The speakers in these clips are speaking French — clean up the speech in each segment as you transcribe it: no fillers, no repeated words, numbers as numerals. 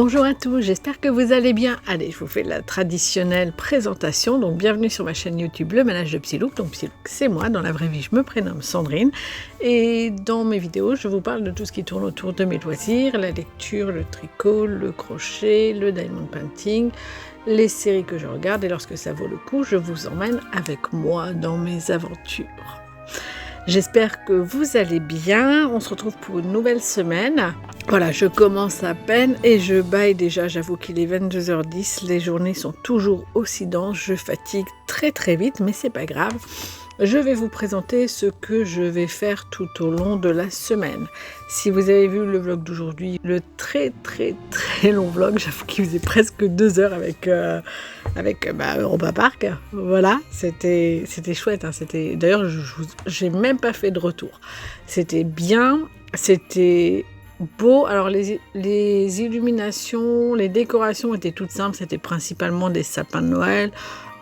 Bonjour à tous, j'espère que vous allez bien. Allez, je vous fais la traditionnelle présentation. Donc, bienvenue sur ma chaîne YouTube Le Ménage de Psylouk. Donc, Psylouk, c'est moi. Dans la vraie vie, je me prénomme Sandrine. Et dans mes vidéos, je vous parle de tout ce qui tourne autour de mes loisirs, la lecture, le tricot, le crochet, le diamond painting, les séries que je regarde. Et lorsque ça vaut le coup, je vous emmène avec moi dans mes aventures. J'espère que vous allez bien. On se retrouve pour une nouvelle semaine. Voilà, je commence à peine et je baille déjà. J'avoue qu'il est 22h10. Les journées sont toujours aussi denses. Je fatigue très très vite, mais c'est pas grave. Je vais vous présenter ce que je vais faire tout au long de la semaine. Si vous avez vu le vlog d'aujourd'hui, le très long vlog, j'avoue qu'il faisait presque 2 heures avec Europa Park. Voilà, c'était chouette. Hein. D'ailleurs, j'ai même pas fait de retour. C'était bien, c'était beau. Alors les illuminations, les décorations étaient toutes simples. C'était principalement des sapins de Noël.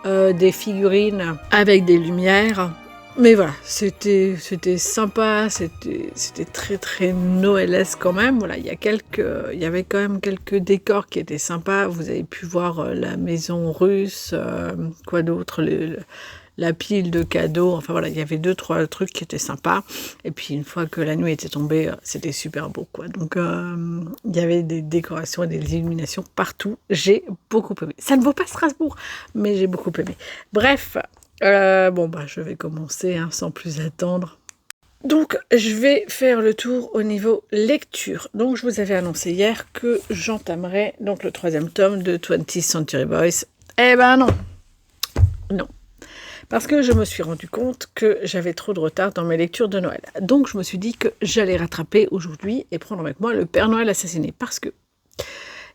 Des figurines avec des lumières, mais voilà, c'était sympa, c'était très noëlesque quand même. Voilà, il y avait quand même quelques décors qui étaient sympas. Vous avez pu voir la maison russe, quoi d'autre, la pile de cadeaux, enfin voilà, il y avait 2-3 trucs qui étaient sympas. Et puis une fois que la nuit était tombée, c'était super beau, quoi. Donc il y avait des décorations et des illuminations partout. J'ai beaucoup aimé. Ça ne vaut pas Strasbourg, mais j'ai beaucoup aimé. Bref, je vais commencer sans plus attendre. Donc, je vais faire le tour au niveau lecture. Donc, je vous avais annoncé hier que j'entamerais donc le 3e tome de 20th Century Boys. Eh ben non. Parce que je me suis rendu compte que j'avais trop de retard dans mes lectures de Noël. Donc, je me suis dit que j'allais rattraper aujourd'hui et prendre avec moi le Père Noël assassiné. Parce que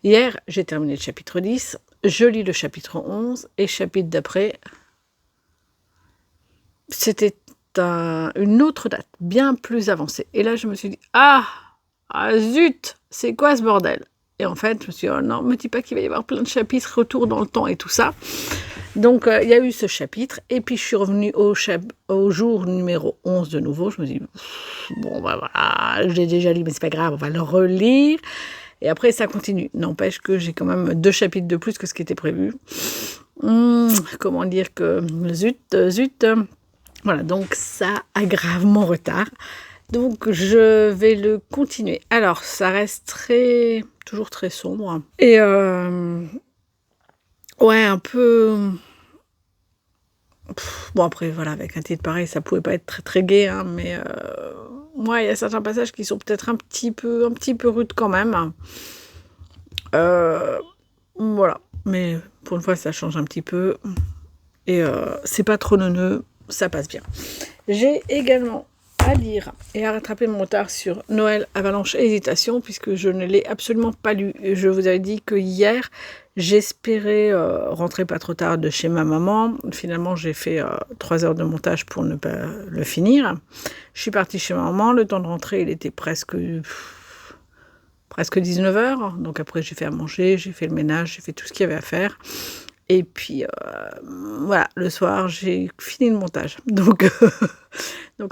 hier, j'ai terminé le chapitre 10, je lis le chapitre 11 et chapitre d'après, c'était une autre date, bien plus avancée. Et là, je me suis dit, zut, c'est quoi ce bordel? Et en fait, je me suis dit, oh non, me dis pas qu'il va y avoir plein de chapitres, retour dans le temps et tout ça. Donc, il y a eu ce chapitre, et puis je suis revenue au jour numéro 11 de nouveau. Je me dis, voilà, je l'ai déjà lu, mais c'est pas grave, on va le relire. Et après, ça continue. N'empêche que j'ai quand même 2 chapitres de plus que ce qui était prévu. Comment dire que, zut. Voilà, donc ça a gravement retard. Donc, je vais le continuer. Alors, ça reste toujours très sombre. Et ouais, un peu... Bon, après, voilà, avec un titre pareil, ça pouvait pas être très gai, hein, mais il y a certains passages qui sont peut-être un petit peu rudes quand même. Voilà, mais pour une fois, ça change un petit peu. Et c'est pas trop neuneux, ça passe bien. J'ai également à lire et à rattraper mon retard sur Noël, Avalanche et Hésitation, puisque je ne l'ai absolument pas lu. Je vous avais dit que hier, j'espérais rentrer pas trop tard de chez ma maman. Finalement, j'ai fait 3 heures de montage pour ne pas le finir. Je suis partie chez ma maman. Le temps de rentrer, il était presque 19h. Donc après, j'ai fait à manger, j'ai fait le ménage, j'ai fait tout ce qu'il y avait à faire. Et puis, voilà, le soir, j'ai fini le montage. Donc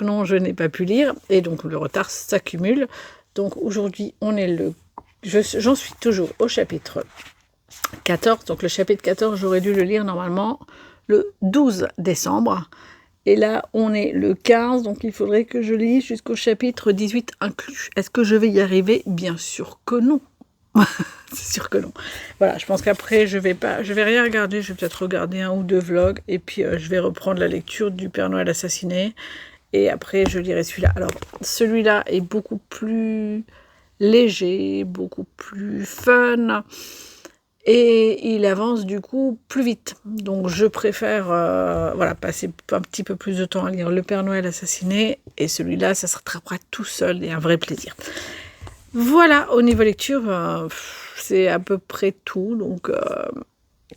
non, je n'ai pas pu lire. Et donc, le retard s'accumule. Donc, aujourd'hui, j'en suis toujours au chapitre 14. Donc, le chapitre 14, j'aurais dû le lire normalement le 12 décembre. Et là, on est le 15. Donc, il faudrait que je lise jusqu'au chapitre 18 inclus. Est-ce que je vais y arriver? Bien sûr que non. C'est sûr que non. Voilà, je pense qu'après, je vais rien regarder. Je vais peut-être regarder 1 ou 2 vlogs. Et puis, je vais reprendre la lecture du Père Noël assassiné. Et après, je lirai celui-là. Alors, celui-là est beaucoup plus léger, beaucoup plus fun. Et il avance du coup plus vite. Donc, je préfère passer un petit peu plus de temps à lire le Père Noël assassiné. Et celui-là, ça se rattrapera tout seul et un vrai plaisir. Voilà, au niveau lecture, c'est à peu près tout. Donc,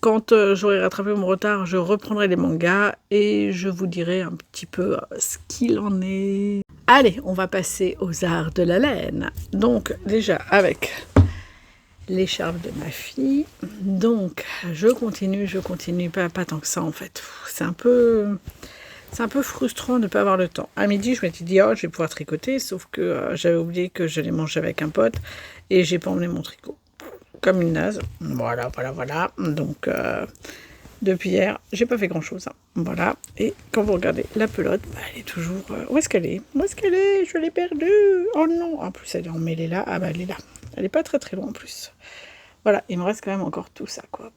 quand j'aurai rattrapé mon retard, je reprendrai les mangas et je vous dirai un petit peu ce qu'il en est. Allez, on va passer aux arts de la laine. Donc, déjà avec l'écharpe de ma fille. Donc, je continue, pas tant que ça en fait. C'est un peu frustrant de ne pas avoir le temps. À midi, je m'étais dit, je vais pouvoir tricoter, sauf que j'avais oublié que j'allais manger avec un pote et j'ai pas emmené mon tricot. comme une naze. Voilà, voilà, voilà. Donc, depuis hier, j'ai pas fait grand-chose. Hein. Voilà. Et quand vous regardez la pelote, bah, elle est toujours... où est-ce qu'elle est? Où est-ce qu'elle est? Je l'ai perdue. Oh non. En plus, elle est emmêlée là. Ah bah, elle est là. Elle est pas très très loin en plus. Voilà. Il me reste quand même encore tout ça, quoi.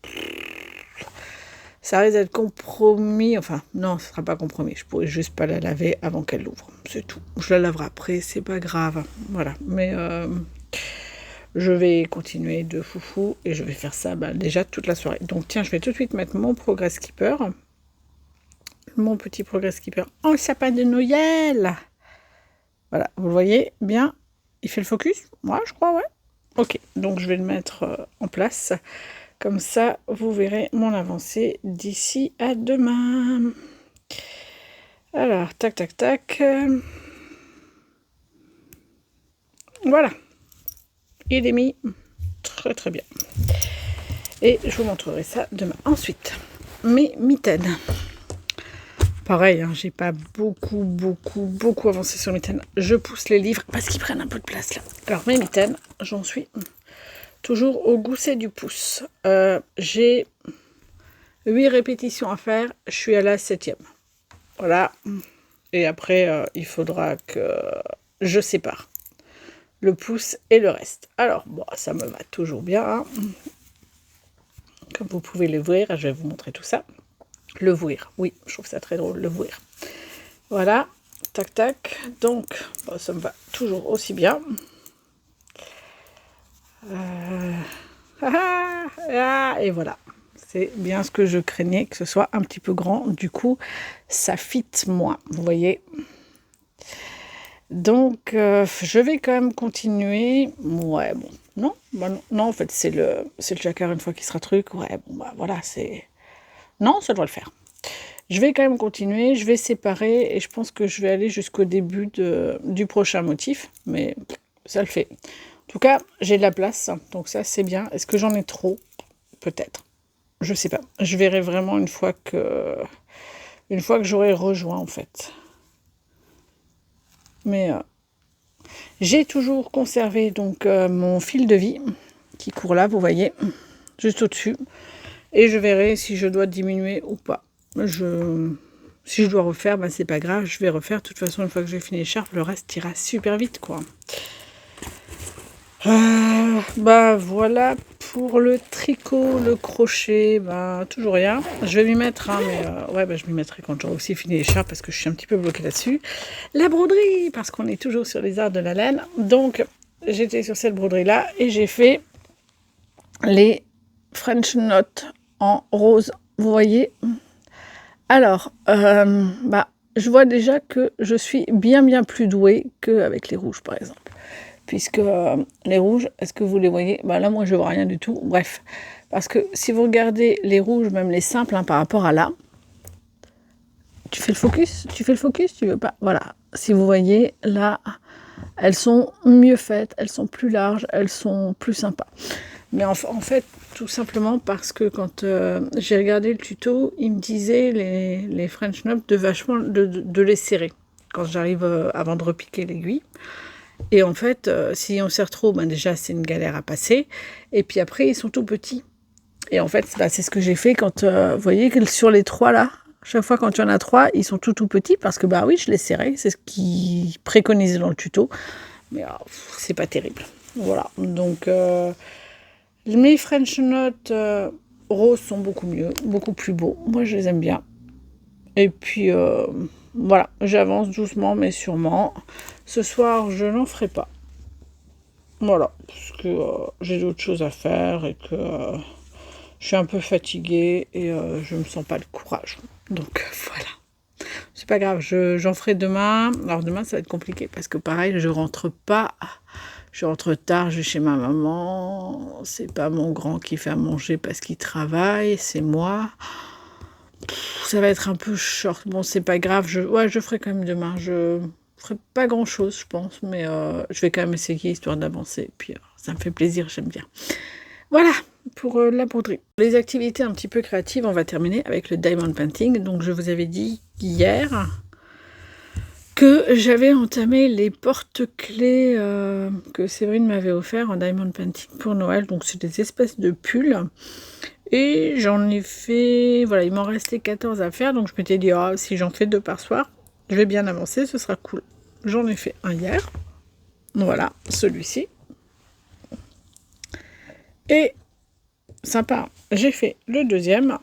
Ça risque d'être compromis. Enfin, non, ce sera pas compromis. Je pourrais juste pas la laver avant qu'elle l'ouvre. C'est tout. Je la laverai après. C'est pas grave. Voilà. Mais... je vais continuer de foufou et je vais faire ça déjà toute la soirée. Donc tiens, je vais tout de suite mettre mon Progress Keeper. Mon petit Progress Keeper en sapin de Noël. Voilà, vous le voyez bien. Il fait le focus? Moi, je crois, ouais. Ok, donc je vais le mettre en place. Comme ça, vous verrez mon avancée d'ici à demain. Alors, tac, tac, tac. Voilà. Il est mis très très bien. Et je vous montrerai ça demain. Ensuite, mes mitaines. Pareil, hein, j'ai pas beaucoup avancé sur mes mitaines. Je pousse les livres parce qu'ils prennent un peu de place là. Alors mes mitaines, j'en suis toujours au gousset du pouce. J'ai 8 répétitions à faire. Je suis à la 7e. Voilà. Et après, il faudra que je sépare le pouce et le reste. Alors, bon, ça me va toujours bien. Hein. Comme vous pouvez le voir, je vais vous montrer tout ça. Le voir, oui, je trouve ça très drôle, le voir. Voilà, tac, tac. Donc, bon, ça me va toujours aussi bien. Et voilà. C'est bien ce que je craignais, que ce soit un petit peu grand. Du coup, ça fit moins, vous voyez. Donc, je vais quand même continuer. Ouais, bon, non, bah non, en fait, c'est le jacquard une fois qu'il sera truc. Ouais, bon, bah voilà, c'est... Non, ça doit le faire. Je vais quand même continuer, je vais séparer et je pense que je vais aller jusqu'au début du prochain motif, mais ça le fait. En tout cas, j'ai de la place, donc ça, c'est bien. Est-ce que j'en ai trop? Peut-être. Je sais pas. Je verrai vraiment une fois que j'aurai rejoint, en fait. Mais j'ai toujours conservé donc mon fil de vie qui court là, vous voyez, juste au-dessus. Et je verrai si je dois diminuer ou pas. Si je dois refaire, c'est pas grave, je vais refaire. De toute façon, une fois que j'ai fini l'écharpe, le reste ira super vite, quoi. Voilà pour le tricot, le crochet, toujours rien. Je vais m'y mettre, hein, mais je m'y mettrai quand j'aurai aussi fini l'écharpe parce que je suis un petit peu bloquée là-dessus. La broderie, parce qu'on est toujours sur les arts de la laine. Donc, j'étais sur cette broderie-là et j'ai fait les French Knot en rose. Vous voyez? Alors, je vois déjà que je suis bien plus douée qu'avec les rouges, par exemple. Puisque les rouges, est-ce que vous les voyez? Là, moi, je vois rien du tout. Bref, parce que si vous regardez les rouges, même les simples, hein, par rapport à là, tu fais le focus? Tu veux pas? Voilà. Si vous voyez, là, elles sont mieux faites, elles sont plus larges, elles sont plus sympas. Mais en fait, tout simplement parce que quand j'ai regardé le tuto, il me disait les French Knot de les serrer quand j'arrive avant de repiquer l'aiguille. Et en fait, si on serre trop, déjà c'est une galère à passer. Et puis après, ils sont tout petits. Et en fait, c'est ce que j'ai fait quand, vous voyez, sur les 3 là, chaque fois quand il y en a 3, ils sont tout petits parce que oui, je les serrais. C'est ce qu'ils préconisaient dans le tuto. Mais c'est pas terrible. Voilà. Donc, mes French Knot roses sont beaucoup mieux, beaucoup plus beaux. Moi, je les aime bien. Et puis, voilà, j'avance doucement mais sûrement. Ce soir, je n'en ferai pas. Voilà, parce que j'ai d'autres choses à faire et que je suis un peu fatiguée et je ne me sens pas le courage. Donc, voilà. C'est pas grave, j'en ferai demain. Alors, demain, ça va être compliqué parce que pareil, je rentre pas. Je rentre tard, je vais chez ma maman. C'est pas mon grand qui fait à manger parce qu'il travaille, c'est moi. Ça va être un peu short. Bon, c'est pas grave. Je ferai quand même demain. Je ferai pas grand chose, je pense, mais je vais quand même essayer histoire d'avancer. Puis ça me fait plaisir, j'aime bien. Voilà pour la broderie. Les activités un petit peu créatives, on va terminer avec le diamond painting. Donc, je vous avais dit hier que j'avais entamé les porte-clés que Séverine m'avait offert en diamond painting pour Noël. Donc c'est des espèces de pulls. Et j'en ai fait, voilà, il m'en restait 14 à faire. Donc je m'étais dit, ah, si j'en fais 2 par soir, je vais bien avancer, ce sera cool. J'en ai fait un hier. Voilà, celui-ci. Et sympa, j'ai fait le deuxième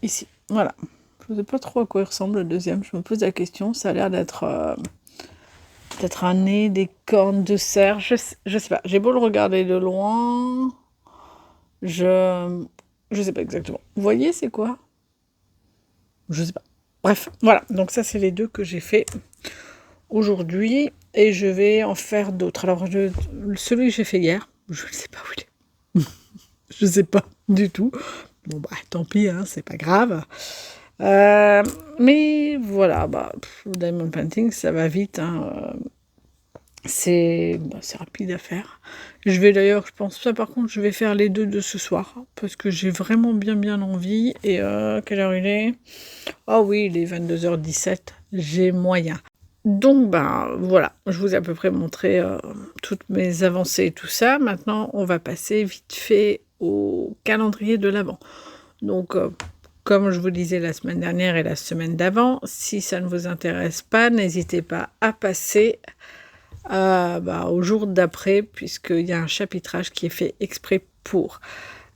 ici. Voilà. Je ne sais pas trop à quoi il ressemble le deuxième. Je me pose la question. Ça a l'air d'être peut-être un nez, des cornes de cerf. Je sais pas. J'ai beau le regarder de loin. Je sais pas exactement. Vous voyez, c'est quoi? Je sais pas. Bref, voilà. Donc ça, c'est les 2 que j'ai fait aujourd'hui. Et je vais en faire d'autres. Alors, celui que j'ai fait hier, je ne sais pas où il est. Je sais pas du tout. Bon, bah, tant pis, hein, c'est pas grave. Mais voilà, bah, le diamond painting, ça va vite. Hein, c'est rapide à faire. Je vais d'ailleurs, je pense, ça par contre, je vais faire les 2 de ce soir. Parce que j'ai vraiment bien envie. Et quelle heure il est? Ah oui, il est 22h17. J'ai moyen. Donc, ben voilà, je vous ai à peu près montré toutes mes avancées et tout ça. Maintenant, on va passer vite fait au calendrier de l'Avent. Donc, comme je vous disais la semaine dernière et la semaine d'avant, si ça ne vous intéresse pas, n'hésitez pas à passer au jour d'après, puisqu'il y a un chapitrage qui est fait exprès pour.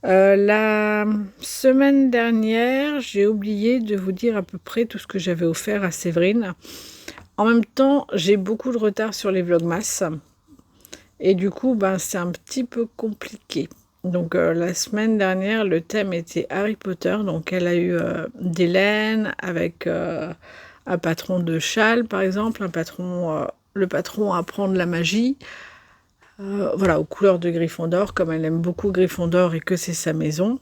La semaine dernière, j'ai oublié de vous dire à peu près tout ce que j'avais offert à Séverine. En même temps, j'ai beaucoup de retard sur les vlogmas. Et du coup, c'est un petit peu compliqué. Donc, la semaine dernière, le thème était Harry Potter. Donc, elle a eu des laines avec un patron de châle, par exemple. Le patron apprend de la magie. Voilà, aux couleurs de Gryffondor, comme elle aime beaucoup Gryffondor et que c'est sa maison.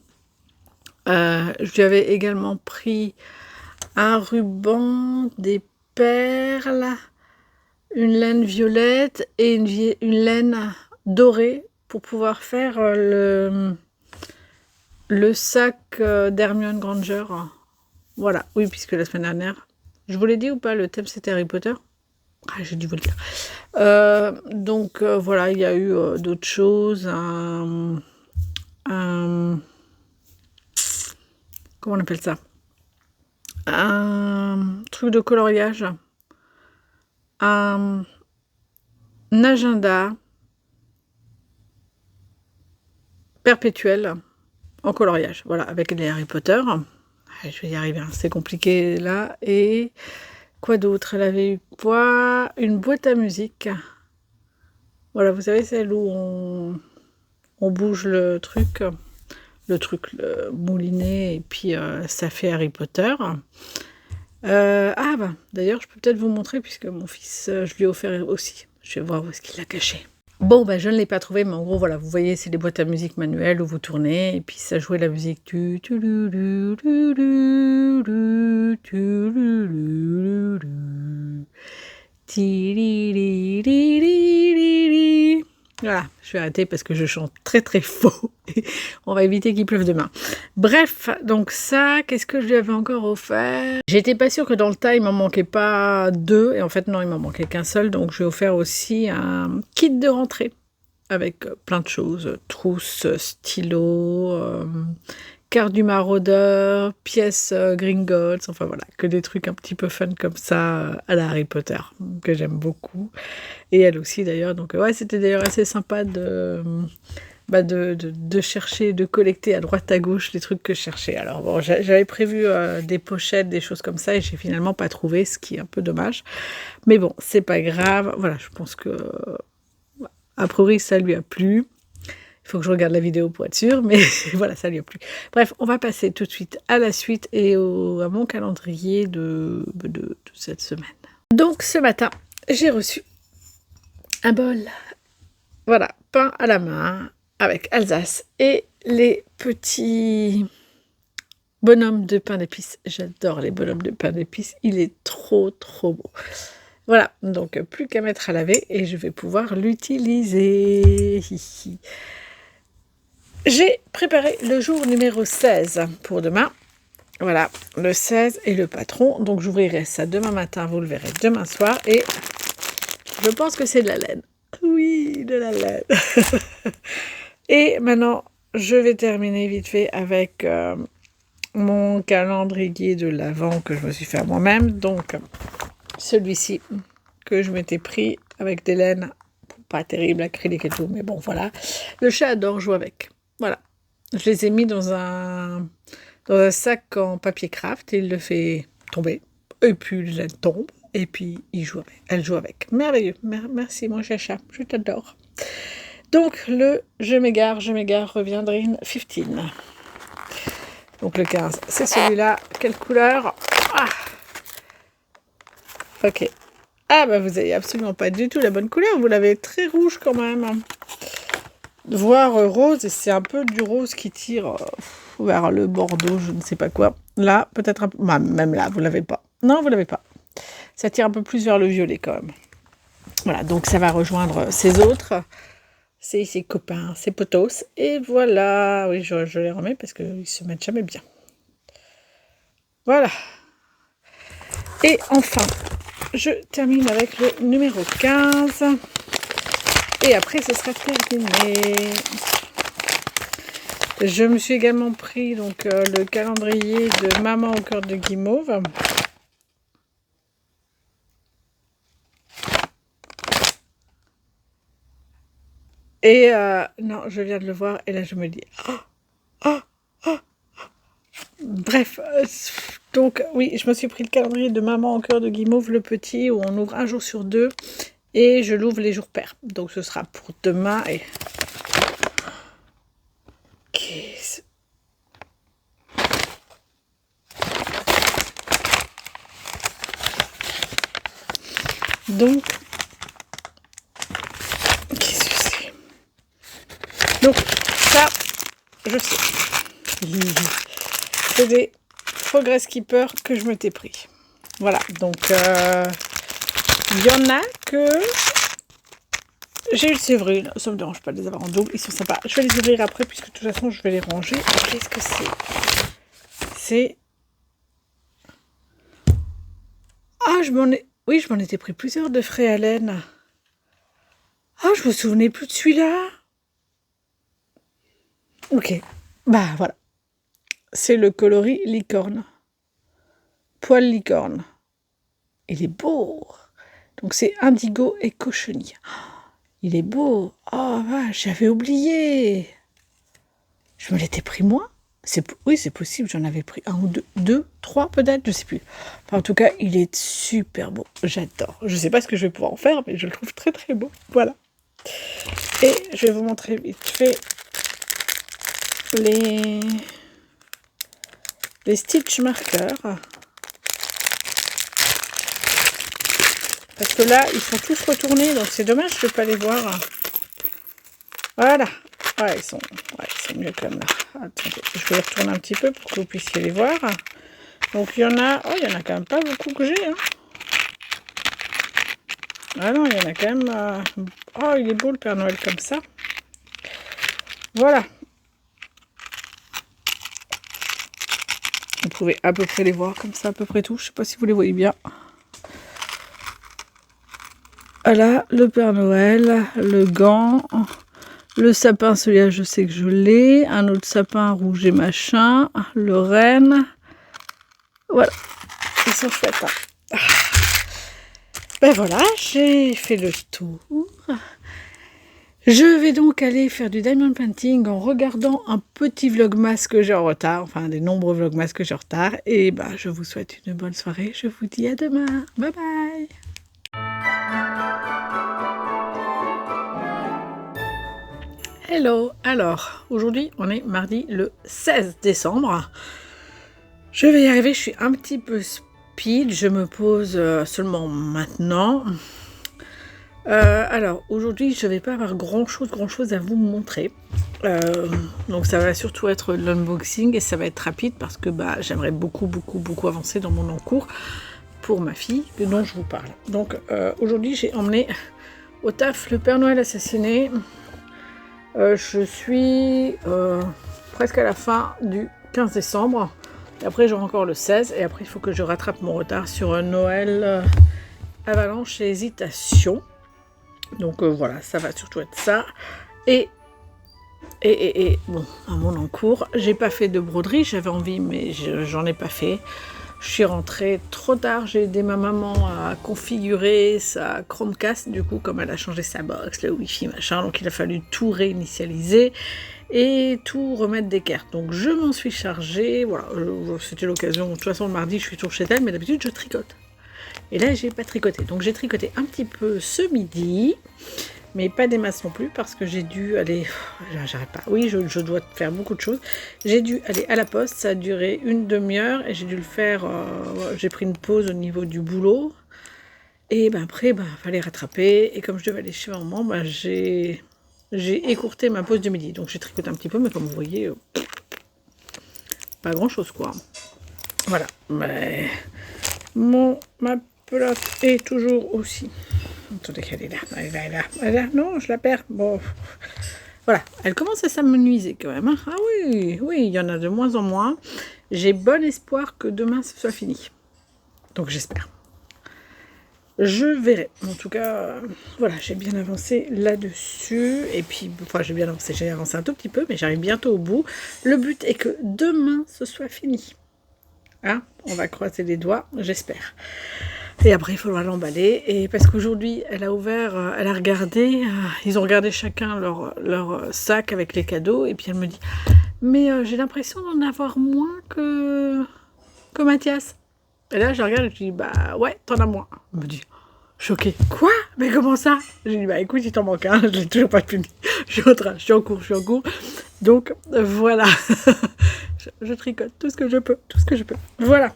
Je lui avais également pris un ruban, des perles, une laine violette et une laine dorée pour pouvoir faire le sac d'Hermione Granger. Voilà, oui, puisque la semaine dernière, je vous l'ai dit ou pas, le thème c'était Harry Potter. Ah, j'ai dû vous le dire. Donc voilà, il y a eu d'autres choses. Comment on appelle ça? Un truc de coloriage. Un agenda perpétuel en coloriage. Voilà, avec les Harry Potter. Je vais y arriver, hein, c'est compliqué là. Et quoi d'autre? Elle avait eu quoi? Une boîte à musique. Voilà, vous savez, celle où on bouge le moulinet, et puis ça fait Harry Potter. D'ailleurs, je peux peut-être vous montrer, puisque mon fils, je lui ai offert aussi. Je vais voir où est-ce qu'il l'a caché. Bon, je ne l'ai pas trouvé, mais en gros, voilà, vous voyez, c'est des boîtes à musique manuelles où vous tournez, et puis ça jouait la musique. Voilà, je vais arrêter parce que je chante très faux. On va éviter qu'il pleuve demain. Bref, donc ça, qu'est-ce que je lui avais encore offert? J'étais pas sûre que dans le tas, il m'en manquait pas 2. Et en fait, non, il m'en manquait qu'un seul. Donc, je lui ai offert aussi un kit de rentrée avec plein de choses. Trousse, stylo, carte du maraudeur, pièces Gringotts. Enfin, voilà, que des trucs un petit peu fun comme ça à la Harry Potter, que j'aime beaucoup. Et elle aussi d'ailleurs, donc ouais, c'était d'ailleurs assez sympa de chercher, de collecter à droite à gauche les trucs que je cherchais. Alors bon, j'avais prévu des pochettes, des choses comme ça, et j'ai finalement pas trouvé, ce qui est un peu dommage. Mais bon, c'est pas grave. Voilà, je pense que a priori ça lui a plu. Il faut que je regarde la vidéo pour être sûre, mais voilà, ça lui a plu. Bref, on va passer tout de suite à la suite et à mon calendrier de cette semaine. Donc ce matin, j'ai reçu un bol, voilà, peint à la main avec Alsace et les petits bonhommes de pain d'épices. J'adore les bonhommes de pain d'épices, il est trop beau. Voilà, donc plus qu'à mettre à laver et je vais pouvoir l'utiliser. J'ai préparé le jour numéro 16 pour demain. Voilà, le 16 et le patron. Donc j'ouvrirai ça demain matin, vous le verrez demain soir. Et je pense que c'est de la laine. Oui, de la laine. Et maintenant, je vais terminer vite fait avec mon calendrier de l'Avent que je me suis fait à moi-même. Donc, celui-ci que je m'étais pris avec des laines pas terribles, acrylique et tout. Mais bon, voilà. Le chat adore jouer avec. Voilà. Je les ai mis dans un sac en papier craft et il le fait tomber. Et puis, la laine tombe. Et puis, elle joue avec. Merveilleux. Merci, mon chacha. Je t'adore. Donc, le je m'égare, reviendrait 15. Donc, le 15, c'est celui-là. Quelle couleur? Ah, ok. Ah, bah, vous avez absolument pas du tout la bonne couleur. Vous l'avez très rouge quand même. Voire rose, et c'est un peu du rose qui tire vers le bordeaux, je ne sais pas quoi. Là, peut-être un peu... Bah, même là, vous l'avez pas. Non, vous l'avez pas. Ça tire un peu plus vers le violet quand même. Voilà, donc ça va rejoindre ces autres. C'est ses copains, ses potos. Et voilà, oui, je les remets parce qu'ils se mettent jamais bien. Voilà. Et enfin, je termine avec le numéro 15. Et après, ce sera terminé. Je me suis également pris donc, le calendrier de Maman au cœur de guimauve. Et non, je viens de le voir et là je me dis... Bref, donc oui, je me suis pris le calendrier de Maman au cœur de guimauve, le petit, où on ouvre un jour sur 2 et je l'ouvre les jours pairs. Donc ce sera pour demain et... Donc, qu'est-ce que c'est? Donc, ça, je sais. C'est des Progress Keeper que je m'étais pris. Voilà, donc, il y en a que j'ai eu le Séverine. Ça me dérange pas de les avoir en double, ils sont sympas. Je vais les ouvrir après, puisque de toute façon, je vais les ranger. Qu'est-ce que c'est? C'est... Ah, oui, je m'en étais pris plusieurs de frais à laine. Ah, je me souvenais plus de celui-là. Ok, bah voilà. C'est le coloris licorne. Poil licorne. Il est beau. Donc c'est indigo et cochenille. Il est beau. Oh, vache, j'avais oublié. Je me l'étais pris moi. Oui, c'est possible, j'en avais pris un ou deux, trois peut-être, je sais plus. Enfin, en tout cas, il est super beau. J'adore. Je sais pas ce que je vais pouvoir en faire, mais je le trouve très très beau. Voilà. Et je vais vous montrer vite fait les stitch marqueurs. Parce que là, ils sont tous retournés, donc c'est dommage, je ne peux pas les voir. Voilà. Ouais, ils sont mieux comme là. Attendez, je vais les retourner un petit peu pour que vous puissiez les voir. Donc il y en a... Oh, il y en a quand même pas beaucoup que j'ai. Hein. Ah non, il y en a quand même... Oh, il est beau le Père Noël comme ça. Voilà. Vous pouvez à peu près les voir comme ça, à peu près tout. Je ne sais pas si vous les voyez bien. Voilà, le Père Noël, le gant, le sapin, celui-là je sais que je l'ai, un autre sapin rouge et machin, le renne. Voilà, ils sont chouettes. Hein. Ben voilà, j'ai fait le tour. Je vais donc aller faire du diamond painting en regardant un petit vlogmas que j'ai en retard, enfin des nombreux vlogmas que j'ai en retard. Et ben, je vous souhaite une bonne soirée, je vous dis à demain. Bye bye. Hello, alors aujourd'hui on est mardi le 16 décembre. Je vais y arriver, je suis un petit peu speed, je me pose seulement maintenant. Alors aujourd'hui je vais pas avoir grand chose à vous montrer. Donc ça va surtout être l'unboxing et ça va être rapide parce que bah, j'aimerais beaucoup avancer dans mon encours pour ma fille dont je vous parle. Donc aujourd'hui j'ai emmené au taf le Père Noël assassiné. Je suis presque à la fin du 15 décembre. Et après, j'aurai encore le 16. Et après, il faut que je rattrape mon retard sur un Noël Avalanche et Hésitation. Donc voilà, ça va surtout être ça. Et bon, à mon encours, j'ai pas fait de broderie, j'avais envie, mais j'en ai pas fait. Je suis rentrée trop tard, j'ai aidé ma maman à configurer sa Chromecast, du coup, comme elle a changé sa box, le Wi-Fi, machin, donc il a fallu tout réinitialiser et tout remettre d'équerre. Donc je m'en suis chargée, voilà, c'était l'occasion, de toute façon le mardi je suis toujours chez elle, mais d'habitude je tricote. Et là j'ai pas tricoté, donc j'ai tricoté un petit peu ce midi, mais pas des masses non plus, parce que j'ai dû aller, j'arrête pas, oui je dois faire beaucoup de choses, j'ai dû aller à la poste, ça a duré une demi-heure, et j'ai dû le faire, j'ai pris une pause au niveau du boulot, et ben après, fallait rattraper, et comme je devais aller chez maman, j'ai écourté ma pause de midi, donc j'ai tricoté un petit peu, mais comme vous voyez, pas grand chose quoi. Voilà, mais ma pelote est toujours aussi. Attendez, elle est là, elle est là, non, je la perds, bon. Voilà, elle commence à s'amenuiser quand même, hein. Ah oui, il y en a de moins en moins. J'ai bon espoir que demain ce soit fini. Donc j'espère. Je verrai. En tout cas, voilà, j'ai bien avancé là-dessus. Et puis, enfin, j'ai avancé un tout petit peu, mais j'arrive bientôt au bout. Le but est que demain ce soit fini. Hein, on va croiser les doigts, j'espère. Et après, il faudra l'emballer. Et parce qu'aujourd'hui, elle a ouvert, elle a regardé, ils ont regardé chacun leur sac avec les cadeaux. Et puis elle me dit, mais j'ai l'impression d'en avoir moins que Mathias. Et là, je regarde et je dis, bah ouais, t'en as moins. Elle me dit, choquée. Quoi? Mais comment ça? J'ai dit, bah écoute, il t'en manque un, je l'ai toujours pas fini. Je suis en cours. Donc voilà, je tricote tout ce que je peux, Voilà,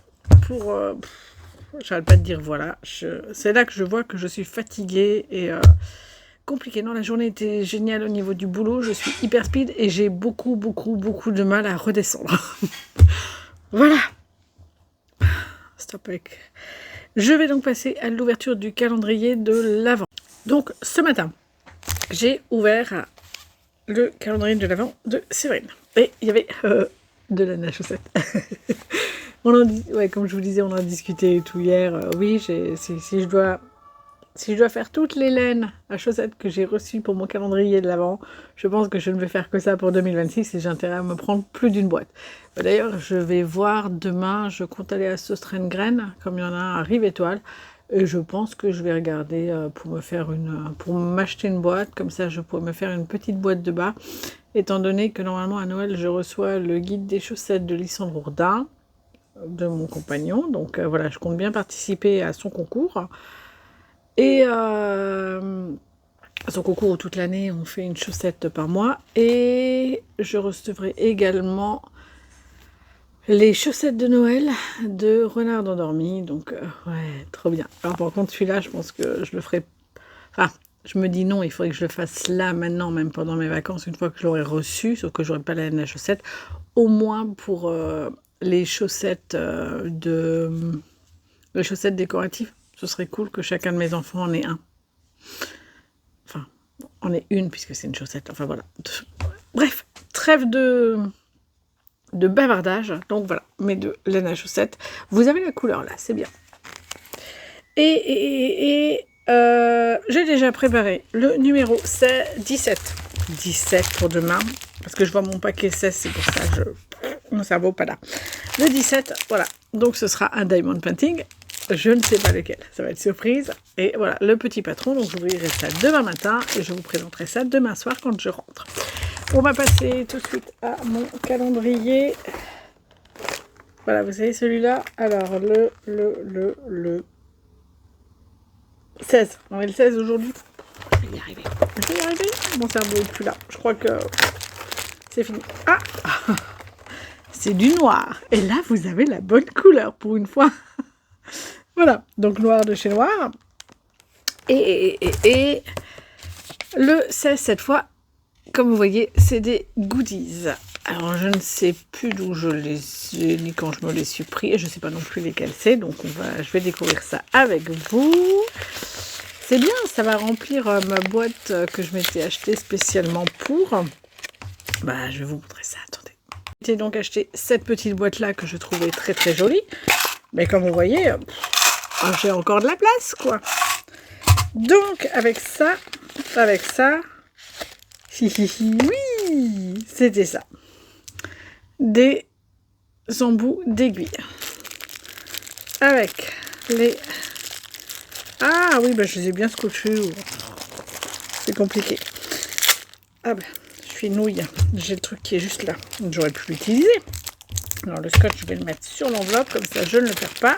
j'arrête pas de dire voilà, c'est là que je vois que je suis fatiguée et compliquée. Non, la journée était géniale au niveau du boulot, je suis hyper speed et j'ai beaucoup de mal à redescendre. Voilà. Stop avec. Je vais donc passer à l'ouverture du calendrier de l'Avent. Donc ce matin, j'ai ouvert le calendrier de l'Avent de Séverine. Et il y avait de la neige chaussette. Comme je vous disais, on en a discuté tout hier. Oui, si je dois faire toutes les laines à chaussettes que j'ai reçues pour mon calendrier de l'Avent, je pense que je ne vais faire que ça pour 2026 et j'ai intérêt à me prendre plus d'une boîte. D'ailleurs, je vais voir demain, je compte aller à Söstrengren, comme il y en a un à Rive-Étoile, et je pense que je vais regarder pour m'acheter une boîte, comme ça je pourrais me faire une petite boîte de bas, étant donné que normalement à Noël, je reçois le guide des chaussettes de Lysandre Ourdin, de mon compagnon, donc voilà, je compte bien participer à son concours. Et à son concours toute l'année, on fait une chaussette par mois. Et je recevrai également les chaussettes de Noël de Renard endormi. Donc, ouais, trop bien. Alors, par contre, celui-là, je pense que je le ferai. Enfin, je me dis non, il faudrait que je le fasse là, maintenant, même pendant mes vacances, une fois que je l'aurai reçu, sauf que je n'aurai pas la chaussette. Au moins pour les chaussettes les chaussettes décoratives. Ce serait cool que chacun de mes enfants en ait un. Enfin, en ait une, puisque c'est une chaussette. Enfin, voilà. Bref, trêve de bavardage. Donc, voilà, mes deux laine à chaussettes. Vous avez la couleur, là, c'est bien. Et j'ai déjà préparé le numéro 17. 17 pour demain. Parce que je vois mon paquet 16, c'est pour ça que mon cerveau pas là. Le 17, voilà. Donc, ce sera un diamond painting. Je ne sais pas lequel, ça va être surprise. Et voilà, le petit patron, donc j'ouvrirai ça demain matin et je vous présenterai ça demain soir quand je rentre. On va passer tout de suite à mon calendrier. Voilà, vous savez celui-là. Alors, le 16. On est le 16 aujourd'hui. Je vais y arriver. Mon cerveau n'est plus là. Je crois que c'est fini. Ah, c'est du noir. Et là, vous avez la bonne couleur pour une fois. Voilà, donc noir de chez Noir. Et le 16, cette fois, comme vous voyez, c'est des goodies. Alors, je ne sais plus d'où je les ai, ni quand je me les suis pris, et je ne sais pas non plus lesquels c'est, donc je vais découvrir ça avec vous. C'est bien, ça va remplir ma boîte que je m'étais achetée spécialement pour. Je vais vous montrer ça, attendez. J'ai donc acheté cette petite boîte-là que je trouvais très très jolie. Mais comme vous voyez, j'ai encore de la place, quoi. Donc, avec ça, oui, c'était ça. Des embouts d'aiguilles. Avec les... Ah oui, je les ai bien scotchés. C'est compliqué. Ah je suis nouille. J'ai le truc qui est juste là. J'aurais pu l'utiliser. Alors le scotch, je vais le mettre sur l'enveloppe, comme ça je ne le perds pas.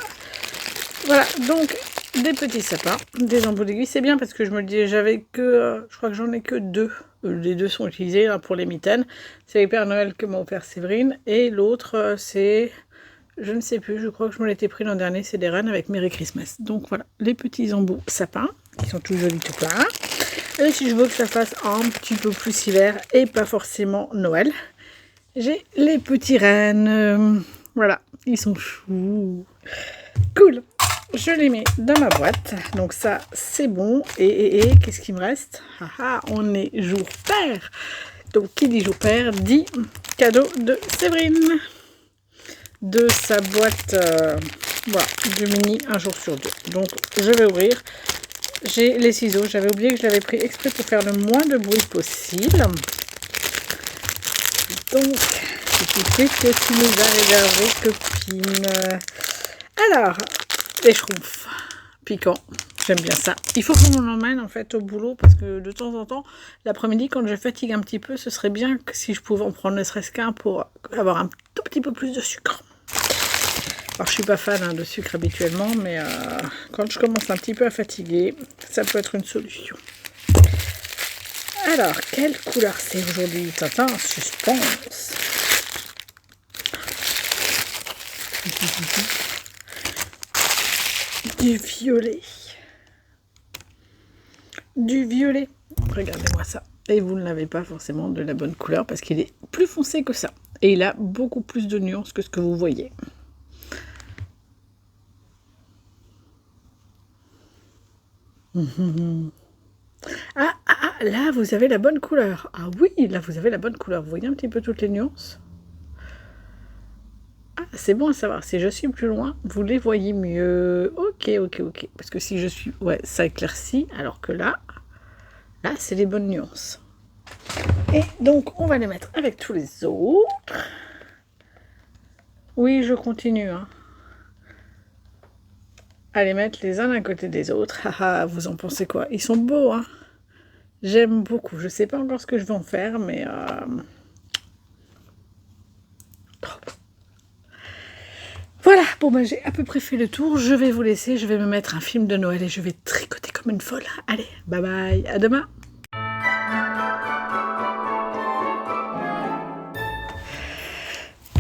Voilà, donc des petits sapins, des embouts d'aiguilles. C'est bien parce que je me dis, j'avais que... je crois que j'en ai que 2. Les 2 sont utilisés là, pour les mitaines. C'est les Père Noël que m'a offert Séverine. Et l'autre, c'est... Je ne sais plus, je crois que je me l'étais pris l'an dernier. C'est des rennes avec Merry Christmas. Donc voilà, les petits embouts sapins, qui sont tout jolis tout plein. Et si je veux que ça fasse un petit peu plus hiver et pas forcément Noël, j'ai les petits rennes. Voilà, ils sont choux. Cool. Je les mets dans ma boîte. Donc ça, c'est bon. Et qu'est-ce qu'il me reste? On est jour père. Donc qui dit jour père dit cadeau de Séverine. De sa boîte voilà, du mini un jour sur 2. Donc je vais ouvrir. J'ai les ciseaux, j'avais oublié que je l'avais pris exprès pour faire le moins de bruit possible. Donc, qu'est-ce que tu nous as réservé, copine? Alors, les schtroumpfs piquants, j'aime bien ça. Il faut qu'on m'en emmène en fait au boulot parce que de temps en temps, l'après-midi, quand je fatigue un petit peu, ce serait bien que si je pouvais en prendre ne serait-ce qu'un pour avoir un tout petit peu plus de sucre. Alors, je suis pas fan de sucre habituellement, mais quand je commence un petit peu à fatiguer, ça peut être une solution. Alors, quelle couleur c'est aujourd'hui? Tintin, suspense. Du violet. Du violet. Regardez-moi ça. Et vous ne l'avez pas forcément de la bonne couleur parce qu'il est plus foncé que ça. Et il a beaucoup plus de nuances que ce que vous voyez. Là, vous avez la bonne couleur. Ah oui, là, vous avez la bonne couleur. Vous voyez un petit peu toutes les nuances? Ah, c'est bon à savoir. Si je suis plus loin, vous les voyez mieux. Ok. Parce que si je suis... Ouais, ça éclaircit. Alors que là, c'est les bonnes nuances. Et donc, on va les mettre avec tous les autres. Oui, je continue, à les mettre les uns à côté des autres. Vous en pensez quoi? Ils sont beaux, J'aime beaucoup. Je ne sais pas encore ce que je vais en faire, mais... Voilà, bon j'ai à peu près fait le tour. Je vais vous laisser, je vais me mettre un film de Noël et je vais tricoter comme une folle. Allez, bye bye, à demain.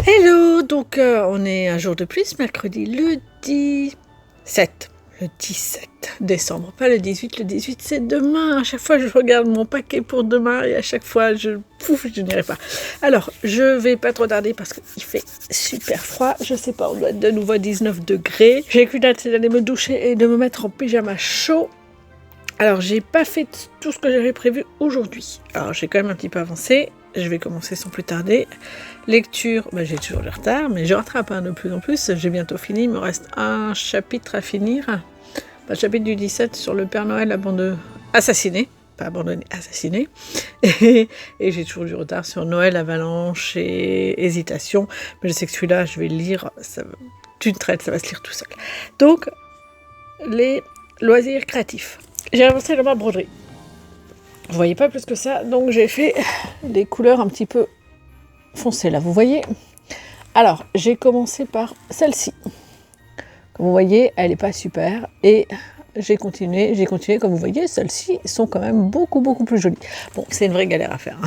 Hello, donc on est un jour de plus, mercredi le 17. Le 17 décembre, pas le 18. Le 18, c'est demain. À chaque fois, je regarde mon paquet pour demain et à chaque fois, je n'irai pas. Alors, je vais pas trop tarder parce qu'il fait super froid. Je sais pas, on doit être de nouveau à 19 degrés. J'ai qu'une hâte, c'est d'aller me doucher et de me mettre en pyjama chaud. Alors, j'ai pas fait tout ce que j'avais prévu aujourd'hui. Alors, j'ai quand même un petit peu avancé. Je vais commencer sans plus tarder. Lecture, j'ai toujours du retard, mais je rattrape de plus en plus. J'ai bientôt fini. Il me reste un chapitre à finir. Le chapitre du 17 sur le Père Noël assassiné. Pas abandonné, assassiné. Et j'ai toujours du retard sur Noël, Avalanche et Hésitation. Mais je sais que celui-là, je vais le lire. D'une traite, ça va se lire tout seul. Donc, les loisirs créatifs. J'ai avancé dans ma broderie. Vous voyez pas plus que ça, donc j'ai fait des couleurs un petit peu foncées là, vous voyez. Alors, j'ai commencé par celle-ci. Comme vous voyez, elle n'est pas super et j'ai continué, comme vous voyez, celles-ci sont quand même beaucoup plus jolies. Bon, c'est une vraie galère à faire.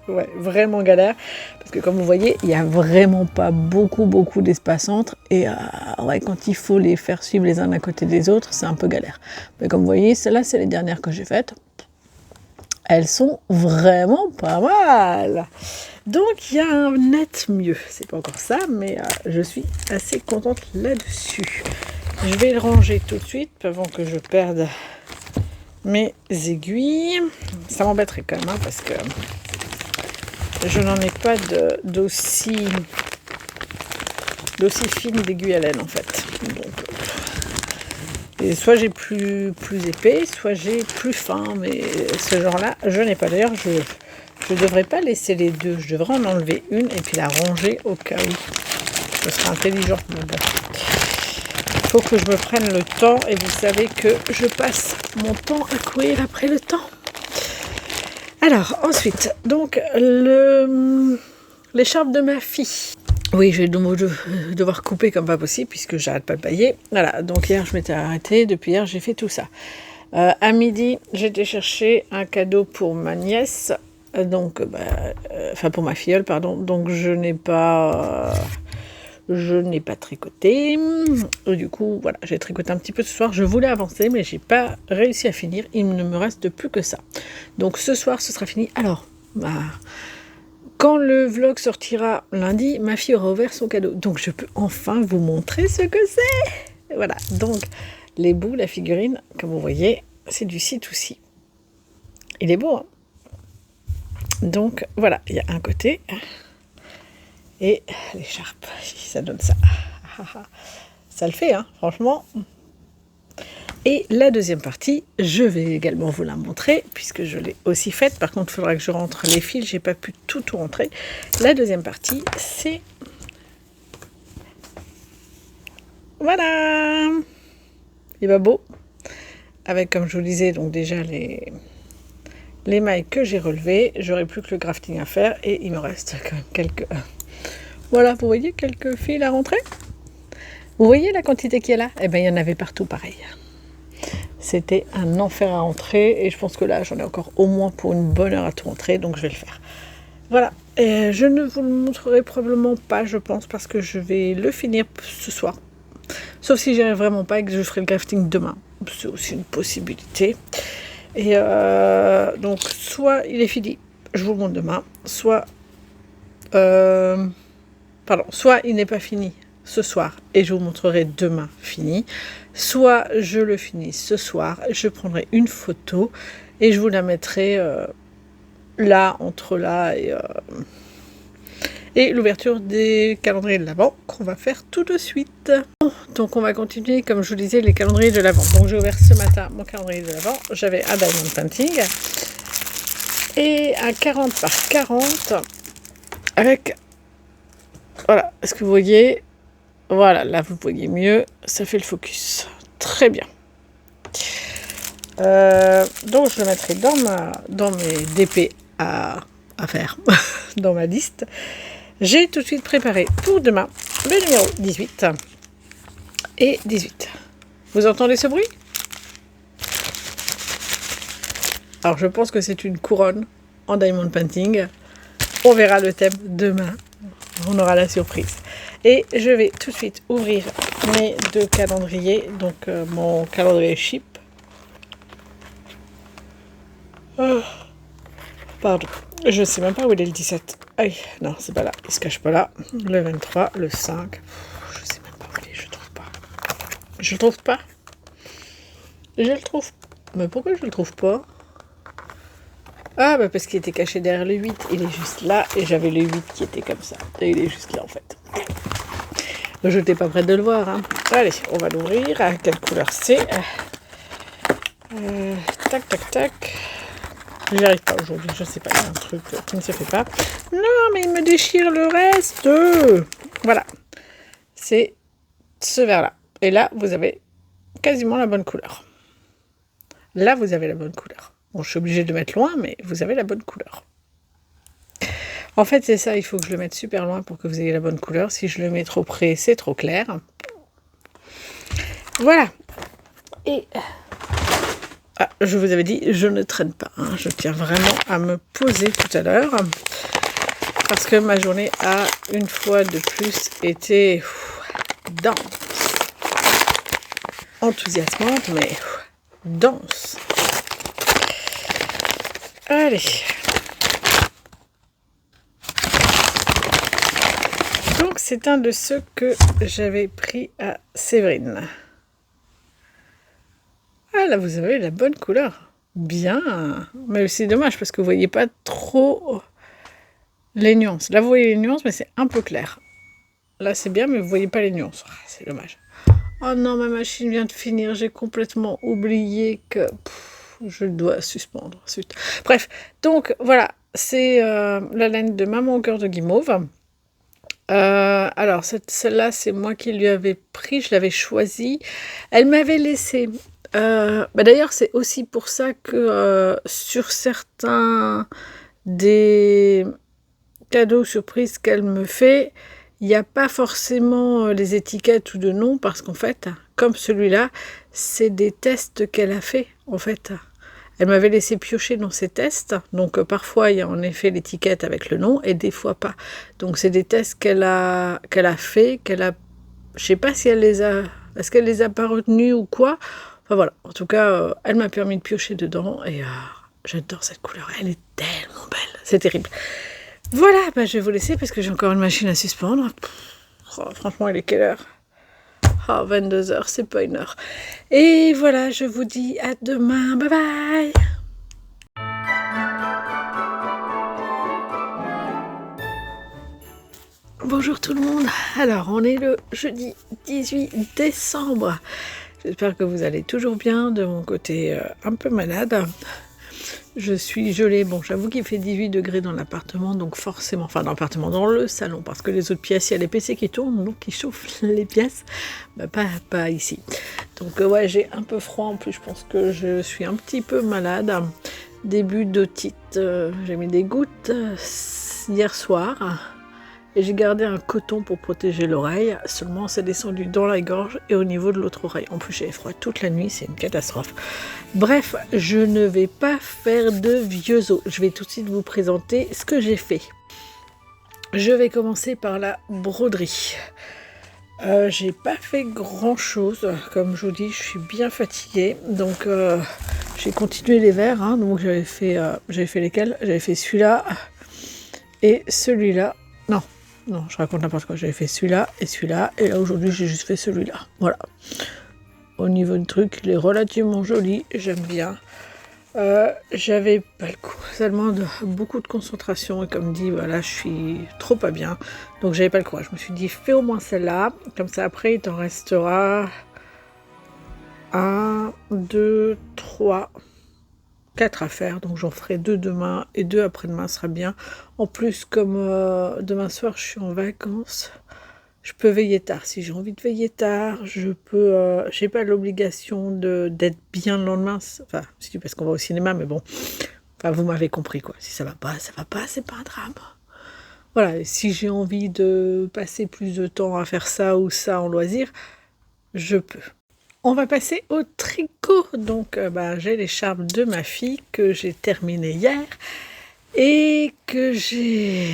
Ouais, vraiment galère, parce que comme vous voyez, il n'y a vraiment pas beaucoup d'espace entre, et ouais, quand il faut les faire suivre les uns à côté des autres, c'est un peu galère. Mais comme vous voyez, celles-là, c'est les dernières que j'ai faites. Elles sont vraiment pas mal. Donc, il y a un net mieux. C'est pas encore ça, mais je suis assez contente là-dessus. Je vais le ranger tout de suite avant que je perde mes aiguilles. Ça m'embêterait quand même, parce que je n'en ai pas d'aussi fine d'aiguille à laine en fait. Donc, et soit j'ai plus épais, soit j'ai plus fin, mais ce genre-là, je n'ai pas. D'ailleurs, je ne devrais pas laisser les deux. Je devrais en enlever une et puis la ranger au cas où. Ce sera intelligent. Mais bon. Il faut que je me prenne le temps et vous savez que je passe mon temps à courir après le temps. Alors, ensuite, donc, l'écharpe de ma fille. Oui, je vais devoir couper comme pas possible puisque j'arrête pas de bailler. Voilà, donc hier je m'étais arrêtée, depuis hier j'ai fait tout ça. À midi, j'étais chercher un cadeau pour ma nièce, donc, enfin pour ma filleule, pardon. Donc je n'ai pas tricoté. Et du coup, voilà, j'ai tricoté un petit peu ce soir. Je voulais avancer, mais j'ai pas réussi à finir. Il ne me reste plus que ça. Donc ce soir, ce sera fini. Alors, quand le vlog sortira lundi, ma fille aura ouvert son cadeau. Donc je peux enfin vous montrer ce que c'est. Voilà, donc les bouts, la figurine, comme vous voyez, c'est du C2C. Il est beau, hein? Donc voilà, il y a un côté et l'écharpe, ça donne ça. Ça le fait, hein, franchement. Et la deuxième partie, je vais également vous la montrer, puisque je l'ai aussi faite. Par contre, il faudra que je rentre les fils, j'ai pas pu tout rentrer. La deuxième partie, c'est... Voilà! Il va beau. Avec, comme je vous disais, donc déjà les mailles que j'ai relevées. J'aurai plus que le crafting à faire. Et il me reste quand même quelques... Voilà, vous voyez, quelques fils à rentrer. Vous voyez la quantité qu'il y a là? Eh bien, il y en avait partout pareil. C'était un enfer à rentrer et je pense que là j'en ai encore au moins pour une bonne heure à tout rentrer, donc je vais le faire. Voilà, et je ne vous le montrerai probablement pas, je pense, parce que je vais le finir ce soir. Sauf si j'y arrive vraiment pas et que je ferai le crafting demain. C'est aussi une possibilité. Et donc soit il est fini, je vous le montre demain, soit soit il n'est pas fini ce soir et je vous montrerai demain fini, soit je le finis ce soir, je prendrai une photo et je vous la mettrai là, entre là et l'ouverture des calendriers de l'Avent qu'on va faire tout de suite. Donc on va continuer, comme je vous disais, les calendriers de l'Avent. Donc j'ai ouvert ce matin mon calendrier de l'Avent, j'avais un diamond painting et un 40 par 40 avec, voilà, est-ce que vous voyez? Voilà, là vous voyez mieux, ça fait le focus. Très bien. Donc je le mettrai dans mes DP à faire, dans ma liste. J'ai tout de suite préparé pour demain le numéro 18 et 18. Vous entendez ce bruit? Alors je pense que c'est une couronne en diamond painting. On verra le thème demain. On aura la surprise. Et je vais tout de suite ouvrir mes deux calendriers. Donc mon calendrier chip. Oh, pardon. Je ne sais même pas où il est le 17. Aïe, non, c'est pas là. Il se cache pas là. Le 23, le 5. Je ne sais même pas où il est. Je le trouve pas. Je le trouve pas. Je le trouve. Mais pourquoi je le trouve pas? Ah, bah parce qu'il était caché derrière le 8. Il est juste là. Et j'avais le 8 qui était comme ça. Et il est juste là en fait. Je n'étais pas prête de le voir. Hein. Allez, on va l'ouvrir. À quelle couleur c'est? Tac, tac, tac. J'y arrive pas aujourd'hui. Je sais pas. Il y a un truc qui ne se fait pas. Non, mais il me déchire le reste. Voilà. C'est ce vert-là. Et là, vous avez quasiment la bonne couleur. Là, vous avez la bonne couleur. Bon, je suis obligée de mettre loin, mais vous avez la bonne couleur. En fait, c'est ça, il faut que je le mette super loin pour que vous ayez la bonne couleur. Si je le mets trop près, c'est trop clair. Voilà. Et je vous avais dit, je ne traîne pas. Hein. Je tiens vraiment à me poser tout à l'heure. Parce que ma journée a, une fois de plus, été dense. Enthousiasmante, mais dense. Allez. Donc, c'est un de ceux que j'avais pris à Séverine. Ah, là, vous avez la bonne couleur. Bien. Mais c'est dommage parce que vous voyez pas trop Les nuances. Là, vous voyez les nuances, mais c'est un peu clair. Là, c'est bien, mais vous voyez pas les nuances. Ah, c'est dommage. Oh non, ma machine vient de finir. J'ai complètement oublié que je dois suspendre. Bref, donc voilà, c'est la laine de Maman au cœur de guimauve. Alors, celle-là, c'est moi qui lui avais pris, je l'avais choisie. Elle m'avait laissé. D'ailleurs, c'est aussi pour ça que sur certains des cadeaux surprises qu'elle me fait, il n'y a pas forcément les étiquettes ou de nom, parce qu'en fait, comme celui-là, c'est des tests qu'elle a fait, en fait. Elle m'avait laissé piocher dans ses tests, donc parfois il y a en effet l'étiquette avec le nom et des fois pas. Donc c'est des tests qu'elle a fait, je sais pas si est-ce qu'elle les a pas retenus ou quoi. Enfin voilà, en tout cas, elle m'a permis de piocher dedans et j'adore cette couleur, elle est tellement belle, c'est terrible. Voilà, je vais vous laisser parce que j'ai encore une machine à suspendre. Franchement, il est quelle heure? 22h, c'est pas une heure. Et voilà, je vous dis à demain. Bye bye. Bonjour tout le monde. Alors, on est le jeudi 18 décembre. J'espère que vous allez toujours bien. De mon côté, un peu malade. Je suis gelée. Bon, j'avoue qu'il fait 18 degrés dans l'appartement, donc forcément, enfin dans l'appartement, dans le salon, parce que les autres pièces, il y a les PC qui tournent, donc ils chauffent les pièces, pas ici. Donc ouais, j'ai un peu froid, en plus je pense que je suis un petit peu malade. Début d'otite, j'ai mis des gouttes hier soir. Et j'ai gardé un coton pour protéger l'oreille, seulement c'est descendu dans la gorge et au niveau de l'autre oreille. En plus j'ai froid toute la nuit, c'est une catastrophe. Bref, je ne vais pas faire de vieux os. Je vais tout de suite vous présenter ce que j'ai fait. Je vais commencer par la broderie. J'ai pas fait grand chose, comme je vous dis, je suis bien fatiguée, donc j'ai continué les verres, hein, donc j'avais fait lesquels? J'avais fait celui-là et celui-là. Non, je raconte n'importe quoi. J'avais fait celui-là, et là aujourd'hui j'ai juste fait celui-là. Voilà. Au niveau du truc, il est relativement joli, j'aime bien. J'avais pas le coup, ça demande beaucoup de concentration, et comme dit, voilà, je suis trop pas bien, donc j'avais pas le courage. Je me suis dit, fais au moins celle-là, comme ça après il t'en restera 1, 2, 3, 4 à faire, donc j'en ferai 2 demain et 2 après-demain, sera bien. En plus, comme demain soir je suis en vacances, je peux veiller tard. Si j'ai envie de veiller tard, je peux. J'ai pas l'obligation d'être bien le lendemain. Enfin, si, parce qu'on va au cinéma, mais bon. Enfin, vous m'avez compris quoi. Si ça va pas, c'est pas un drame. Voilà, et si j'ai envie de passer plus de temps à faire ça ou ça en loisir, je peux. On va passer au tricot. Donc, j'ai l'écharpe de ma fille que j'ai terminée hier et que j'ai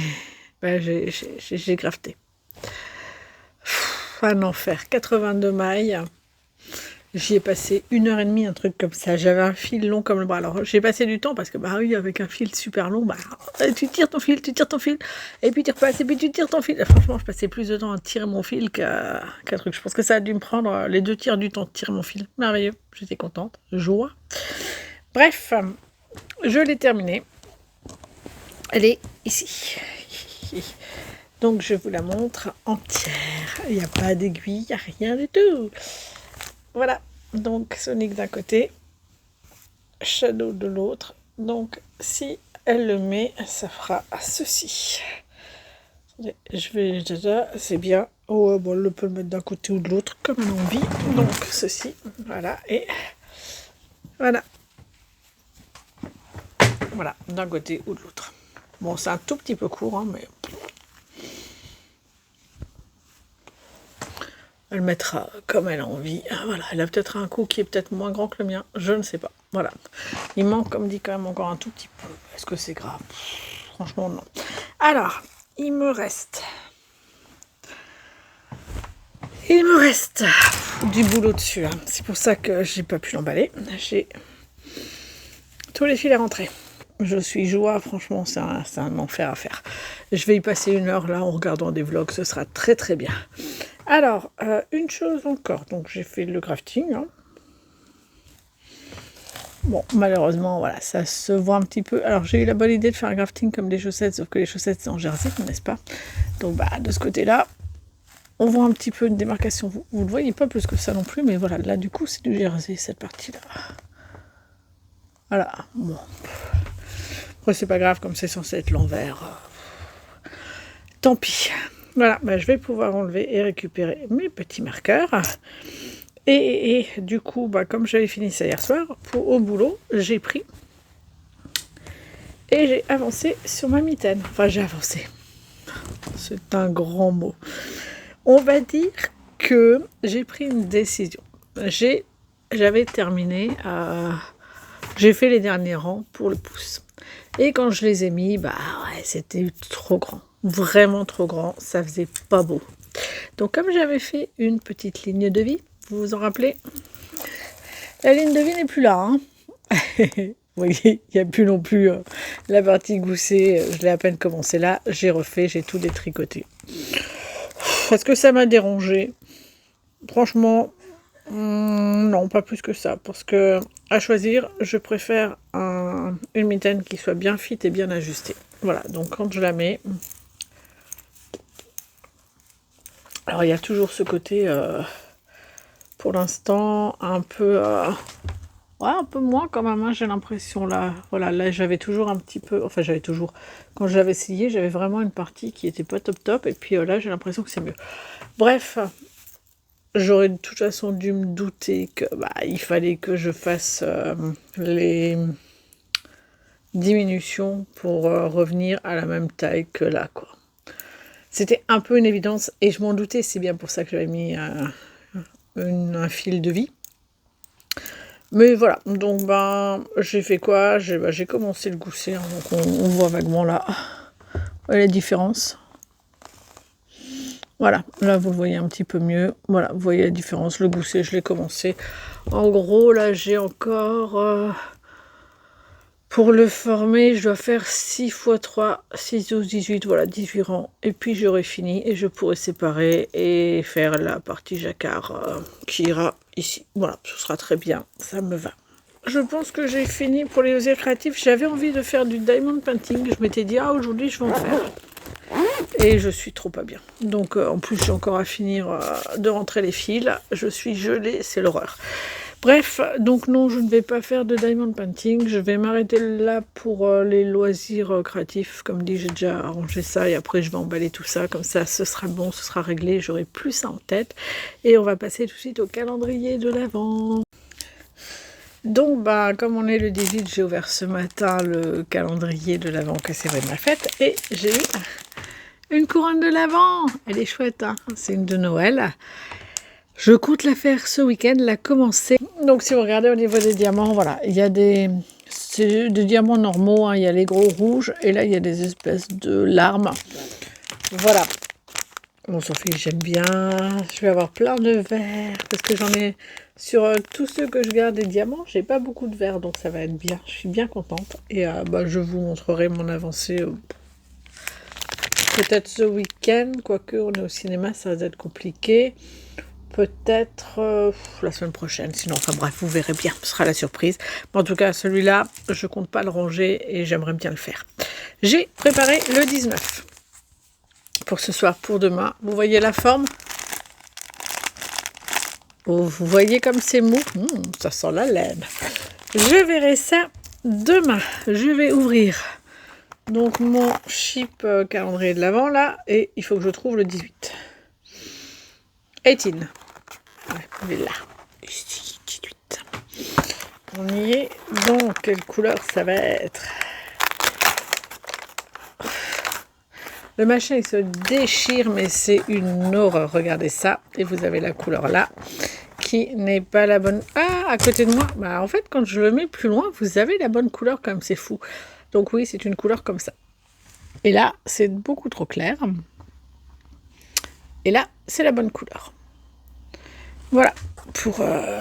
grafté. Un enfer, 82 mailles. J'y ai passé 1h30, un truc comme ça. J'avais un fil long comme le bras. Alors, j'ai passé du temps parce que, oui, avec un fil super long, tu tires ton fil, et puis tu repasses, et puis tu tires ton fil. Franchement, je passais plus de temps à tirer mon fil qu'un truc. Je pense que ça a dû me prendre les 2 tiers du temps de tirer mon fil. Merveilleux, j'étais contente, joie. Bref, je l'ai terminée. Elle est ici. Donc, je vous la montre entière. Il n'y a pas d'aiguille, il n'y a rien du tout. Voilà, donc Sonic d'un côté, Shadow de l'autre. Donc si elle le met, ça fera ceci. Je vais déjà, c'est bien. Oh, bon, elle peut le mettre d'un côté ou de l'autre comme elle a envie. Donc ceci, voilà, et voilà. Voilà, d'un côté ou de l'autre. Bon, c'est un tout petit peu court, hein, mais... Elle mettra comme elle a envie. Voilà, elle a peut-être un coup qui est peut-être moins grand que le mien. Je ne sais pas. Voilà. Il manque, comme dit, quand même encore un tout petit peu. Est-ce que c'est grave? Franchement, non. Alors, il me reste du boulot dessus. Hein. C'est pour ça que j'ai pas pu l'emballer. J'ai tous les fils à rentrer. Je suis joie, franchement, c'est un enfer à faire. Je vais y passer 1 heure là en regardant des vlogs. Ce sera très très bien. Alors, une chose encore, donc j'ai fait le crafting, hein. Bon, malheureusement, voilà, ça se voit un petit peu. Alors, j'ai eu la bonne idée de faire un grafting comme des chaussettes, sauf que les chaussettes, c'est en jersey, n'est-ce pas? Donc, bah, de ce côté-là, on voit un petit peu une démarcation. Vous ne le voyez pas plus que ça non plus, mais voilà, là, du coup, c'est du jersey, cette partie-là. Voilà, bon. Après, c'est pas grave, comme c'est censé être l'envers. Tant pis. Voilà, bah, je vais pouvoir enlever et récupérer mes petits marqueurs. Et du coup, bah, comme j'avais fini ça hier soir, au boulot, j'ai pris et j'ai avancé sur ma mitaine. Enfin, j'ai avancé. C'est un grand mot. On va dire que j'ai pris une décision. J'avais terminé, j'ai fait les derniers rangs pour le pouce. Et quand je les ai mis, bah ouais, c'était trop grand. Vraiment trop grand. Ça faisait pas beau. Donc, comme j'avais fait une petite ligne de vie, vous vous en rappelez? La ligne de vie n'est plus là. Hein. Vous voyez, il n'y a plus non plus la partie goussée. Je l'ai à peine commencé là. J'ai refait, j'ai tout détricoté. Est-ce que ça m'a dérangé? Franchement, non, pas plus que ça. Parce que, à choisir, je préfère une mitaine qui soit bien fit et bien ajustée. Voilà, donc quand je la mets... Alors, il y a toujours ce côté... pour l'instant, un peu moins quand même, hein, j'ai l'impression là. Voilà, là j'avais toujours un petit peu, enfin j'avais toujours, quand j'avais essayé, j'avais vraiment une partie qui était pas top, et puis là j'ai l'impression que c'est mieux. Bref, j'aurais de toute façon dû me douter que il fallait que je fasse les diminutions pour revenir à la même taille que là, quoi. C'était un peu une évidence, et je m'en doutais, c'est bien pour ça que j'avais mis un fil de vie. Mais voilà, donc j'ai fait quoi? J'ai commencé le gousset, hein, donc on voit vaguement là la différence. Voilà, là vous le voyez un petit peu mieux. Voilà, vous voyez la différence. Le gousset, je l'ai commencé. En gros, là j'ai encore... pour le former, je dois faire 6 x 3, 6, 12, 18, voilà, 18 rangs. Et puis j'aurai fini et je pourrai séparer et faire la partie jacquard qui ira ici. Voilà, ce sera très bien, ça me va. Je pense que j'ai fini pour les loisirs créatifs. J'avais envie de faire du diamond painting. Je m'étais dit, aujourd'hui je vais en faire. Et je suis trop pas bien. Donc en plus j'ai encore à finir de rentrer les fils. Je suis gelée, c'est l'horreur. Bref, donc non, je ne vais pas faire de diamond painting. Je vais m'arrêter là pour les loisirs créatifs. Comme dit, j'ai déjà arrangé ça et après je vais emballer tout ça. Comme ça, ce sera bon, ce sera réglé. J'aurai plus ça en tête. Et on va passer tout de suite au calendrier de l'Avent. Donc, comme on est le 18, j'ai ouvert ce matin le calendrier de l'Avent que c'est vrai de ma fête. Et j'ai eu une couronne de l'Avent. Elle est chouette, hein, c'est une de Noël. Je compte la faire ce week-end, la commencer. Donc si vous regardez au niveau des diamants, voilà, il y a des diamants normaux, hein, il y a les gros rouges, et là il y a des espèces de larmes. Voilà. Bon, s'en fiche, j'aime bien. Je vais avoir plein de verres, parce que j'en ai sur tous ceux que je garde des diamants, j'ai pas beaucoup de verres, donc ça va être bien. Je suis bien contente. Et je vous montrerai mon avancée peut-être ce week-end, quoique on est au cinéma, ça va être compliqué. Peut-être la semaine prochaine, sinon, enfin bref, vous verrez bien, ce sera la surprise. Mais en tout cas, celui-là, je compte pas le ranger et j'aimerais bien le faire. J'ai préparé le 19 pour ce soir, pour demain. Vous voyez la forme? Vous voyez comme c'est mou? Ça sent la laine. Je verrai ça demain. Je vais ouvrir donc mon chip calendrier de l'Avent là, et il faut que je trouve le 18. 18. Ouais, il est là. Ici, 18. On y est. Donc, quelle couleur ça va être? Le machin, il se déchire, mais c'est une horreur. Regardez ça. Et vous avez la couleur là, qui n'est pas la bonne. Ah, à côté de moi. En fait, quand je le mets plus loin, vous avez la bonne couleur quand même. C'est fou. Donc oui, c'est une couleur comme ça. Et là, c'est beaucoup trop clair. Et là, c'est la bonne couleur. Voilà pour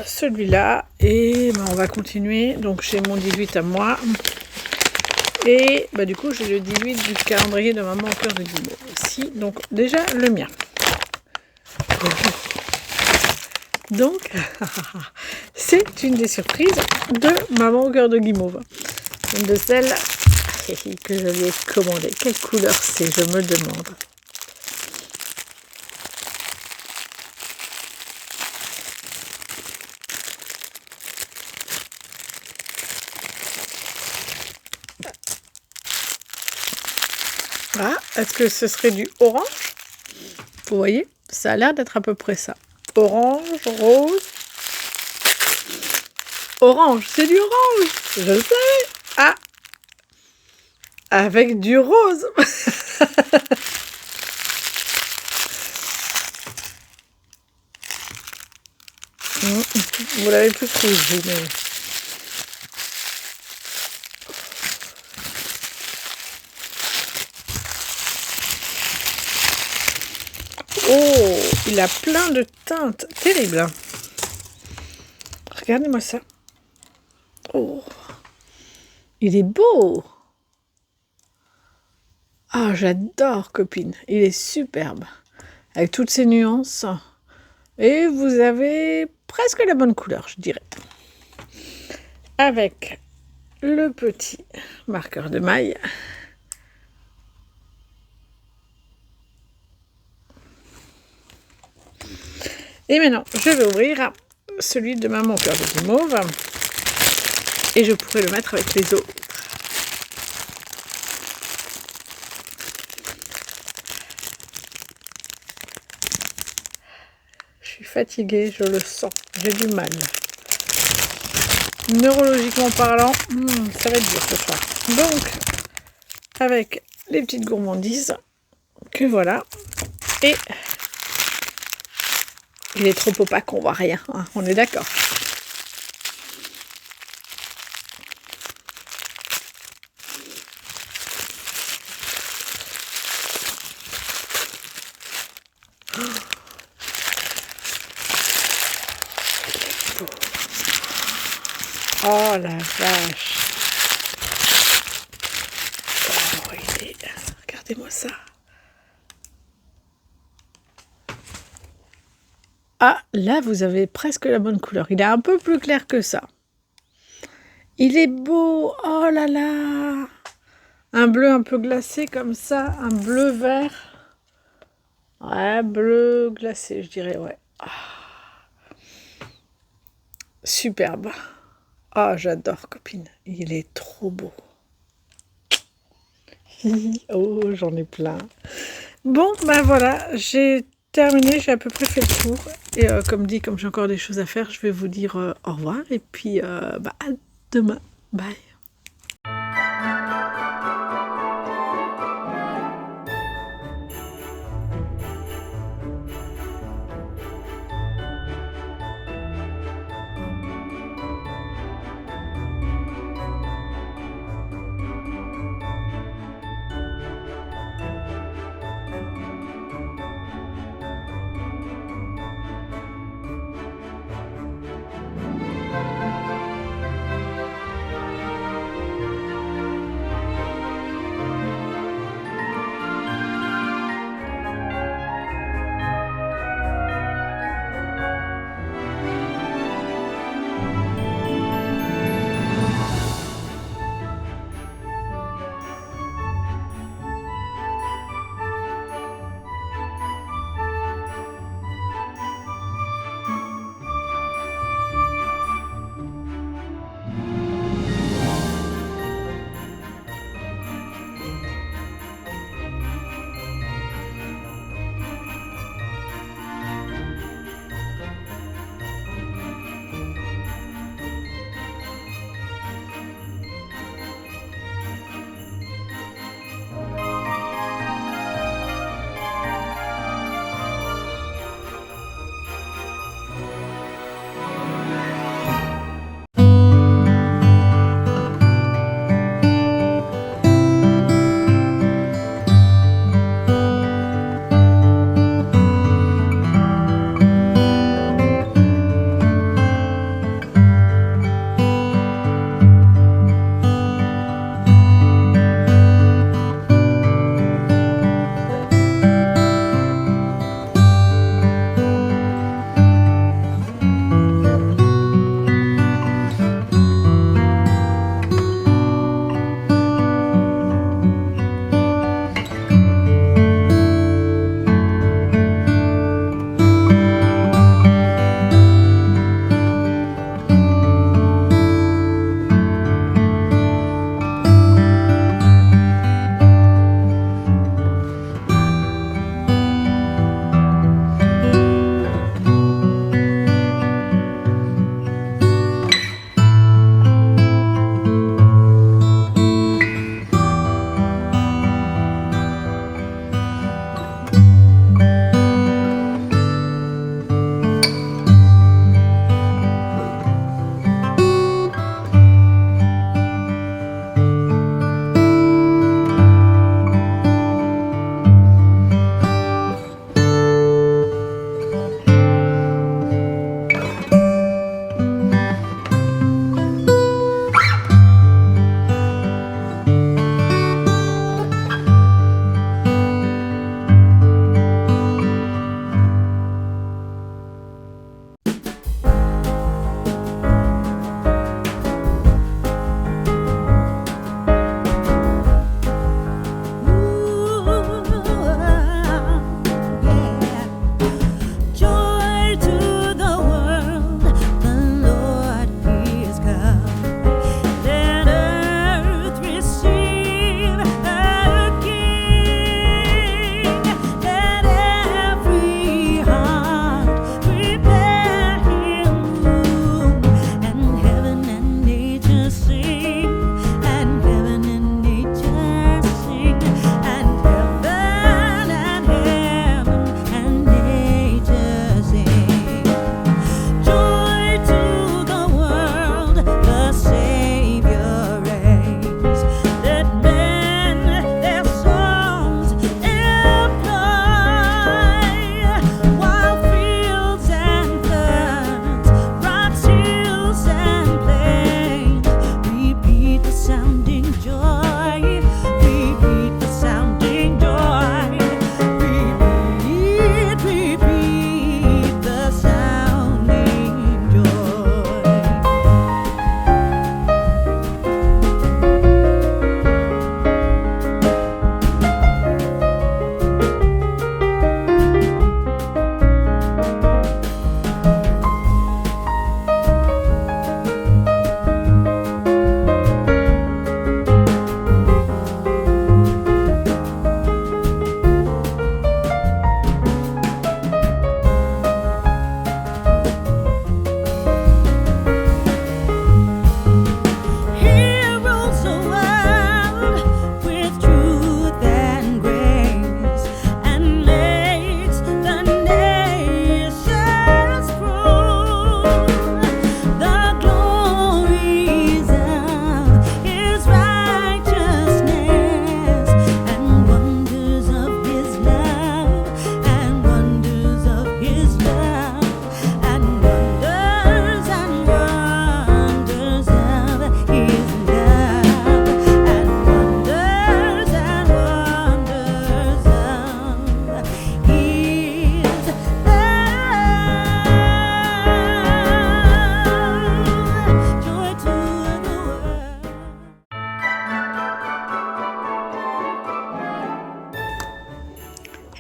celui-là. Et on va continuer. Donc j'ai mon 18 à moi. Et du coup, j'ai le 18 du calendrier de maman au cœur de Guimau aussi. Donc déjà, le mien. Donc, c'est une des surprises de Maman au cœur de guimauve. Une de celles que je lui ai commandées. Quelle couleur c'est, je me demande. Ah, est-ce que ce serait du orange? Vous voyez, ça a l'air d'être à peu près ça. Orange, rose. Orange, c'est du orange. Je le savais. Ah, avec du rose. Vous l'avez plus rouge, vous, mais... Oh, il a plein de teintes. Terrible. Regardez-moi ça. Oh, il est beau. Ah, j'adore, copine. Il est superbe. Avec toutes ces nuances. Et vous avez presque la bonne couleur, je dirais. Avec le petit marqueur de maille. Et maintenant, je vais ouvrir celui de Maman au cœur de guimauve. Et je pourrais le mettre avec les autres. Je suis fatiguée, je le sens. J'ai du mal. Neurologiquement parlant, ça va être dur ce soir. Donc, avec les petites gourmandises, que voilà. Et il est trop opaque, on voit rien. Hein, on est d'accord. Oh la vache. Oh, il est... Regardez-moi ça. Ah, là, vous avez presque la bonne couleur. Il est un peu plus clair que ça. Il est beau. Oh là là. Un bleu un peu glacé comme ça. Un bleu vert. Ouais, bleu glacé, je dirais, ouais. Ah. Superbe. Ah, j'adore, copine. Il est trop beau. Oh, j'en ai plein. Bon, ben voilà, j'ai terminé, j'ai à peu près fait le tour. Et comme dit, comme j'ai encore des choses à faire, je vais vous dire au revoir. Et puis, à demain. Bye.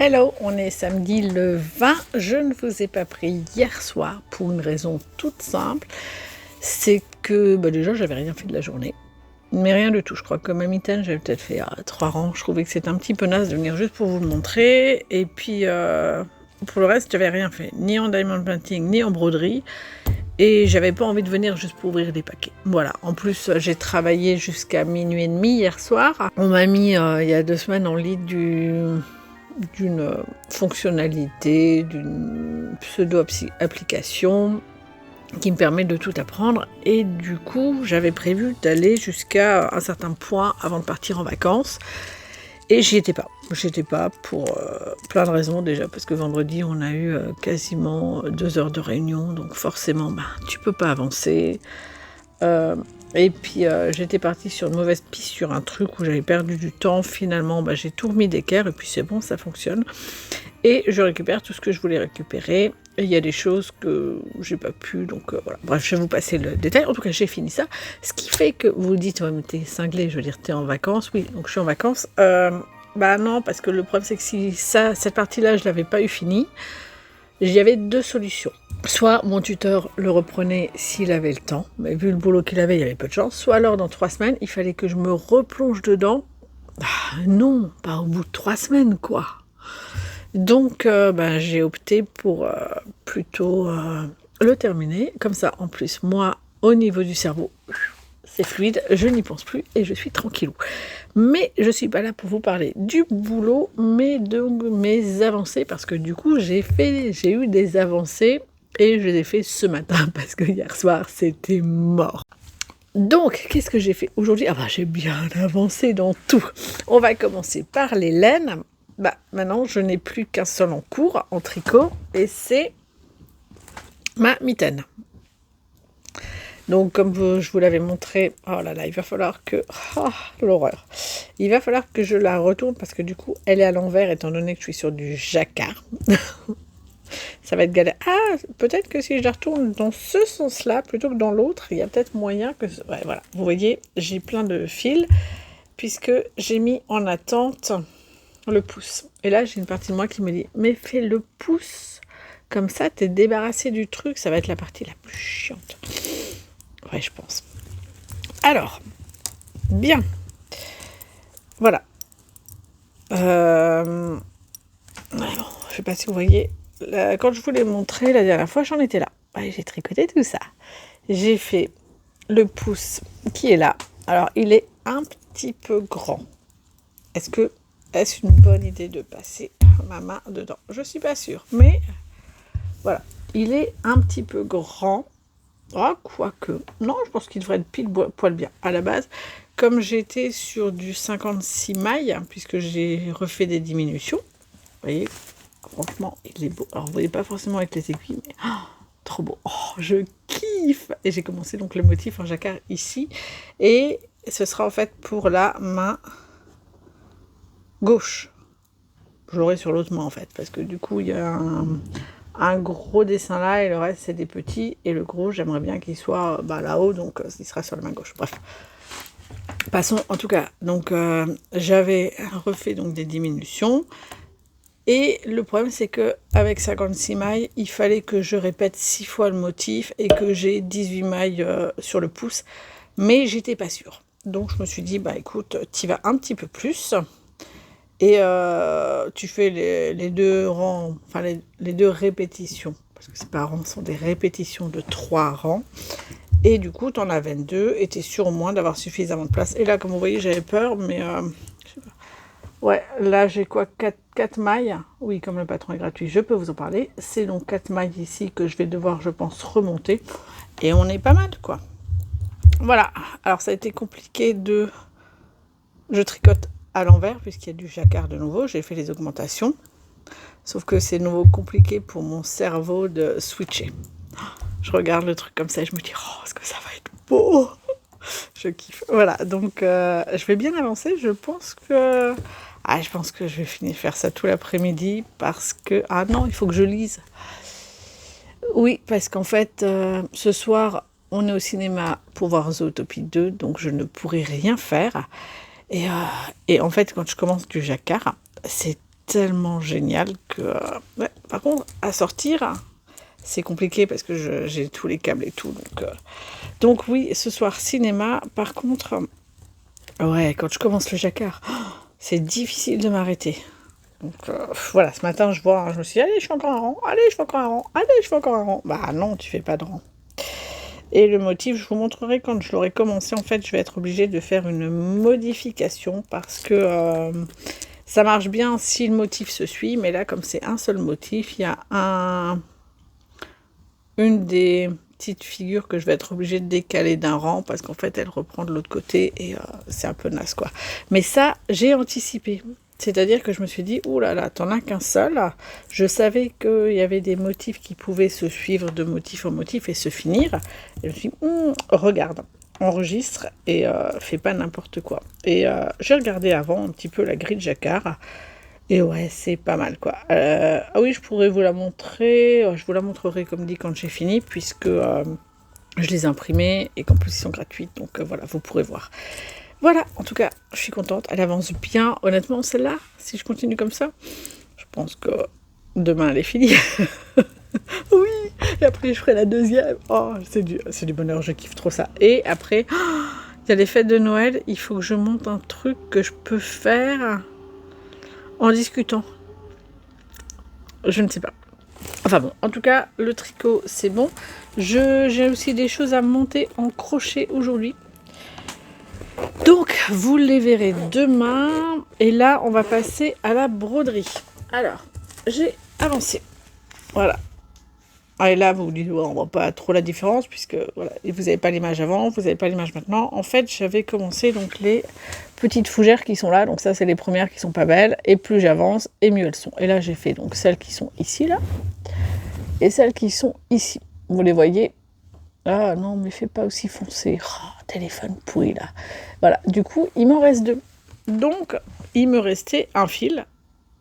Hello, on est samedi le 20. Je ne vous ai pas pris hier soir pour une raison toute simple. C'est que déjà, j'avais rien fait de la journée. Mais rien du tout. Je crois que ma mitaine, j'avais peut-être fait 3 rangs. Je trouvais que c'était un petit peu naze de venir juste pour vous le montrer. Et puis, pour le reste, j'avais rien fait. Ni en diamond painting, ni en broderie. Et j'avais pas envie de venir juste pour ouvrir des paquets. Voilà. En plus, j'ai travaillé jusqu'à minuit et demi hier soir. On m'a mis, il y a 2 semaines, en lead d'une fonctionnalité, d'une pseudo-application qui me permet de tout apprendre. Et du coup, j'avais prévu d'aller jusqu'à un certain point avant de partir en vacances. Et j'y étais pas. J'étais pas pour plein de raisons. Déjà parce que vendredi, on a eu quasiment 2 heures de réunion. Donc forcément, tu peux pas avancer. Et puis j'étais partie sur une mauvaise piste, sur un truc où j'avais perdu du temps. Finalement, j'ai tout remis d'équerre et puis c'est bon, ça fonctionne. Et je récupère tout ce que je voulais récupérer. Et il y a des choses que j'ai pas pu, donc voilà. Bref, je vais vous passer le détail. En tout cas, j'ai fini ça. Ce qui fait que vous dites, ouais, mais t'es cinglé, je veux dire, t'es en vacances. Oui, donc je suis en vacances. Non, parce que le problème, c'est que si cette partie-là, je l'avais pas eu finie, il y avait 2 solutions. Soit mon tuteur le reprenait s'il avait le temps, mais vu le boulot qu'il avait, il y avait peu de chance. Soit alors, dans 3 semaines, il fallait que je me replonge dedans. Non, pas au bout de 3 semaines, quoi. Donc, j'ai opté pour plutôt le terminer. Comme ça, en plus, moi, au niveau du cerveau, c'est fluide, je n'y pense plus et je suis tranquillou. Mais je ne suis pas là pour vous parler du boulot, mais de mes avancées, parce que du coup, j'ai eu des avancées et je les ai fait ce matin, parce que hier soir, c'était mort. Donc, qu'est-ce que j'ai fait aujourd'hui ? J'ai bien avancé dans tout. On va commencer par les laines. Maintenant, je n'ai plus qu'un seul en cours, en tricot, et c'est ma mitaine. Donc, comme je vous l'avais montré, oh là là, il va falloir que... l'horreur. Il va falloir que je la retourne, parce que du coup, elle est à l'envers, étant donné que je suis sur du jacquard. Ça va être galère. Peut-être que si je la retourne dans ce sens-là, plutôt que dans l'autre, il y a peut-être moyen que... Ouais, voilà. Vous voyez, j'ai plein de fils, puisque j'ai mis en attente le pouce. Et là, j'ai une partie de moi qui me dit, mais fais le pouce, comme ça, t'es débarrassé du truc, ça va être la partie la plus chiante. Ouais, je pense. Alors, bien. Voilà. Je sais pas si vous voyez, quand je vous l'ai montré la dernière fois, j'en étais là. Ouais, j'ai tricoté tout ça. J'ai fait le pouce qui est là. Alors, il est un petit peu grand. Est-ce une bonne idée de passer ma main dedans ? Je suis pas sûre, mais voilà. Il est un petit peu grand. Quoique. Non, je pense qu'il devrait être pile poil bien. À la base, comme j'étais sur du 56 mailles, puisque j'ai refait des diminutions, vous voyez, franchement, il est beau. Alors, vous voyez pas forcément avec les aiguilles, mais trop beau. Je kiffe. Et j'ai commencé donc le motif en jacquard ici. Et ce sera en fait pour la main gauche. Je l'aurai sur l'autre main en fait, parce que du coup il y a un gros dessin là et le reste c'est des petits, et le gros j'aimerais bien qu'il soit là-haut, donc il sera sur la main gauche. Bref, passons. En tout cas, donc j'avais refait donc des diminutions, et le problème c'est que avec 56 mailles il fallait que je répète 6 fois le motif et que j'ai 18 mailles sur le pouce, mais j'étais pas sûre, donc je me suis dit écoute, t'y vas un petit peu plus. Et tu fais les 2 rangs, enfin les 2 répétitions, parce que c'est pas rangs, ce sont des répétitions de 3 rangs. Et du coup, tu en as 22 et tu es sûr au moins d'avoir suffisamment de place. Et là, comme vous voyez, j'avais peur, mais je sais pas. Ouais, là j'ai quoi, 4 mailles. Oui, comme le patron est gratuit, je peux vous en parler. C'est donc 4 mailles ici que je vais devoir, je pense, remonter. Et on est pas mal, quoi. Voilà. Alors, ça a été compliqué Je tricote à l'envers, puisqu'il y a du jacquard de nouveau. J'ai fait les augmentations. Sauf que c'est de nouveau compliqué pour mon cerveau de switcher. Je regarde le truc comme ça et je me dis, est-ce que ça va être beau ? Je kiffe. Voilà, donc je vais bien avancer. Je pense que je vais finir de faire ça tout l'après-midi, parce que... non, il faut que je lise. Oui, parce qu'en fait, ce soir, on est au cinéma pour voir Zootopie 2, donc je ne pourrai rien faire. Et en fait, quand je commence du jacquard, c'est tellement génial que... ouais. Par contre, à sortir, c'est compliqué parce que j'ai tous les câbles et tout. Donc oui, ce soir, cinéma. Par contre, ouais, quand je commence le jacquard, c'est difficile de m'arrêter. Donc voilà, ce matin, je vois, je me suis dit, allez, je fais encore un rang, allez, je fais encore un rang, allez, je fais encore un rang. Bah non, tu fais pas de rang. Et le motif, je vous montrerai quand je l'aurai commencé. En fait, je vais être obligée de faire une modification parce que ça marche bien si le motif se suit. Mais là, comme c'est un seul motif, il y a une des petites figures que je vais être obligée de décaler d'un rang parce qu'en fait, elle reprend de l'autre côté et c'est un peu naze, quoi. Mais ça, j'ai anticipé. C'est-à-dire que je me suis dit, ouh là là, t'en as qu'un seul. Je savais qu'il y avait des motifs qui pouvaient se suivre de motif en motif et se finir. Et je me suis dit, regarde, enregistre et fais pas n'importe quoi. Et j'ai regardé avant un petit peu la grille de jacquard. Et ouais, c'est pas mal, quoi. Ah oui, je pourrais vous la montrer. Je vous la montrerai, comme dit, quand j'ai fini, puisque je les ai imprimés et qu'en plus, ils sont gratuits. Donc voilà, vous pourrez voir. Voilà, en tout cas, je suis contente. Elle avance bien. Honnêtement, celle-là, si je continue comme ça, je pense que demain, elle est finie. Oui, et après, je ferai la deuxième. Oh, c'est du bonheur, je kiffe trop ça. Et après, il y a les fêtes de Noël. Il faut que je monte un truc que je peux faire en discutant. Je ne sais pas. Enfin bon, en tout cas, le tricot, c'est bon. J'ai aussi des choses à monter en crochet aujourd'hui. Donc, vous les verrez demain. Et là, on va passer à la broderie. Alors, j'ai avancé. Voilà. Et là, vous vous dites, on ne voit pas trop la différence, puisque voilà, vous n'avez pas l'image avant, vous n'avez pas l'image maintenant. En fait, j'avais commencé donc les petites fougères qui sont là. Donc ça, c'est les premières qui sont pas belles. Et plus j'avance, et mieux elles sont. Et là, j'ai fait donc celles qui sont ici, là. Et celles qui sont ici. Vous les voyez? Ah non, mais fais pas aussi foncé. Oh, téléphone pourri là. Voilà, du coup, il m'en reste 2. Donc, il me restait un fil.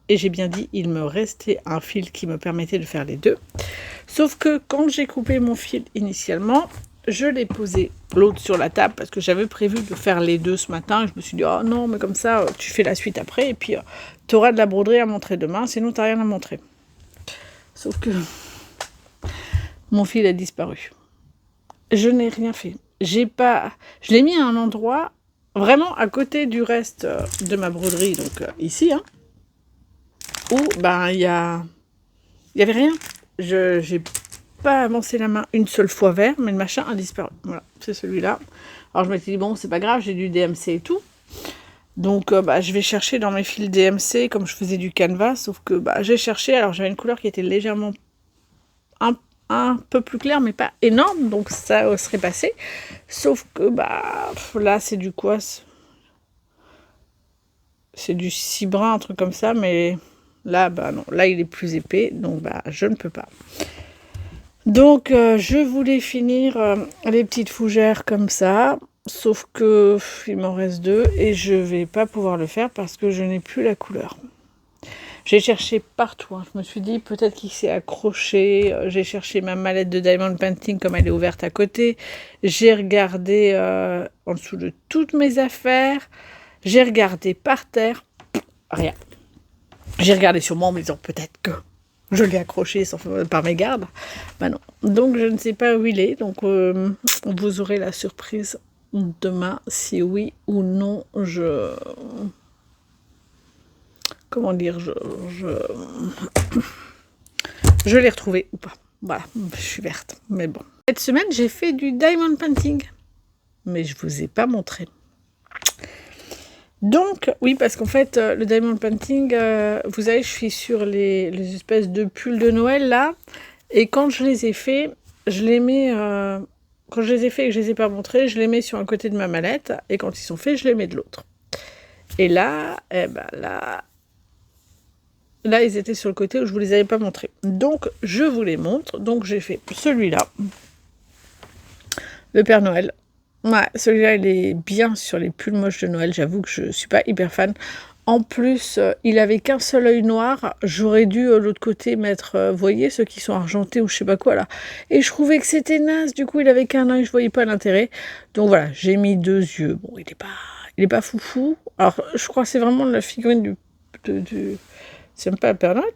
Et j'ai bien dit, il me restait un fil qui me permettait de faire les 2. Sauf que quand j'ai coupé mon fil initialement, je l'ai posé l'autre sur la table parce que j'avais prévu de faire les 2 ce matin. Je me suis dit, oh non, mais comme ça, tu fais la suite après. Et puis, tu auras de la broderie à montrer demain, sinon tu n'as rien à montrer. Sauf que mon fil a disparu. Je n'ai rien fait. Je l'ai mis à un endroit vraiment à côté du reste de ma broderie, donc ici, hein, où ben il y avait rien. Je n'ai pas avancé la main une seule fois vers, mais le machin a disparu. Voilà, c'est celui-là. Alors je m'étais dit bon, c'est pas grave, j'ai du DMC et tout. Donc je vais chercher dans mes fils DMC comme je faisais du canvas, sauf que j'ai cherché. Alors j'avais une couleur qui était légèrement un peu plus clair, mais pas énorme, donc ça serait passé. Sauf que là, c'est du quoi? C'est du cibrun, un truc comme ça, mais là, non. Là, il est plus épais, donc je ne peux pas. Donc, je voulais finir les petites fougères comme ça, sauf que il m'en reste 2 et je vais pas pouvoir le faire parce que je n'ai plus la couleur. J'ai cherché partout, hein. Je me suis dit peut-être qu'il s'est accroché. J'ai cherché ma mallette de Diamond Painting comme elle est ouverte à côté. J'ai regardé en dessous de toutes mes affaires. J'ai regardé par terre. Rien. J'ai regardé sur moi en me disant peut-être que je l'ai accroché par mes gardes. Non. Donc je ne sais pas où il est. Donc vous aurez la surprise demain si oui ou non comment dire, je l'ai retrouvé ou pas. Voilà, je suis verte, mais bon. Cette semaine, j'ai fait du diamond painting, mais je vous ai pas montré. Donc, oui, parce qu'en fait, le diamond painting, vous savez, je suis sur les espèces de pulls de Noël, là, et quand je les ai faits, je les mets... quand je les ai faits et que je les ai pas montrés, je les mets sur un côté de ma mallette, et quand ils sont faits, je les mets de l'autre. Et là, là, ils étaient sur le côté où je ne vous les avais pas montrés. Donc, je vous les montre. Donc, j'ai fait celui-là. Le Père Noël. Ouais, celui-là, il est bien sur les pulls moches de Noël. J'avoue que je ne suis pas hyper fan. En plus, il avait qu'un seul œil noir. J'aurais dû, de l'autre côté, mettre, vous voyez, ceux qui sont argentés ou je sais pas quoi, là. Et je trouvais que c'était naze. Du coup, il avait qu'un œil. Je voyais pas l'intérêt. Donc, voilà, j'ai mis 2 yeux. Bon, il est pas foufou. Alors, je crois que c'est vraiment la figurine C'est même pas un Père Noël?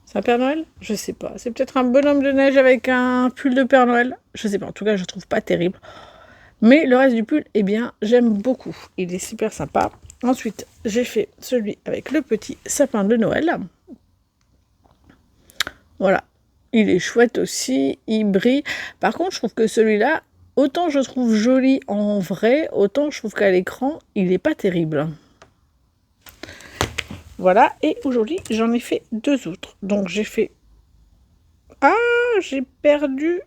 C'est un Père Noël? Je sais pas. C'est peut-être un bonhomme de neige avec un pull de Père Noël. Je sais pas. En tout cas, je trouve pas terrible. Mais le reste du pull, eh bien, j'aime beaucoup. Il est super sympa. Ensuite, j'ai fait celui avec le petit sapin de Noël. Voilà. Il est chouette aussi. Il brille. Par contre, je trouve que celui-là, autant je trouve joli en vrai, autant je trouve qu'à l'écran, il n'est pas terrible. Voilà. Et aujourd'hui, j'en ai fait 2 autres. Donc, j'ai fait... Ah, j'ai perdu...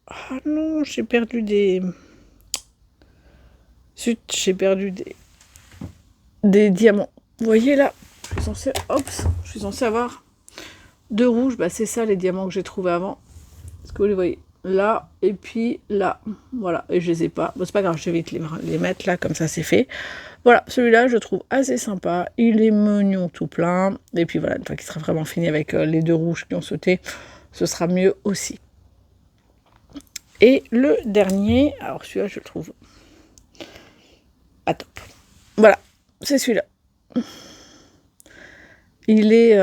Ah non, j'ai perdu des... Zut, j'ai perdu des diamants. Vous voyez là, je suis censée avoir 2 rouges. Bah, c'est ça les diamants que j'ai trouvés avant. Est-ce que vous les voyez? Là et puis là. Voilà, et je les ai pas. Bon, c'est pas grave, je vais vite les mettre là, comme ça c'est fait. Voilà, celui-là je trouve assez sympa. Il est mignon tout plein. Et puis voilà, une fois qu'il sera vraiment fini avec les 2 rouges qui ont sauté, ce sera mieux aussi. Et le dernier, alors celui-là je le trouve pas top. Voilà, c'est celui-là. Il est...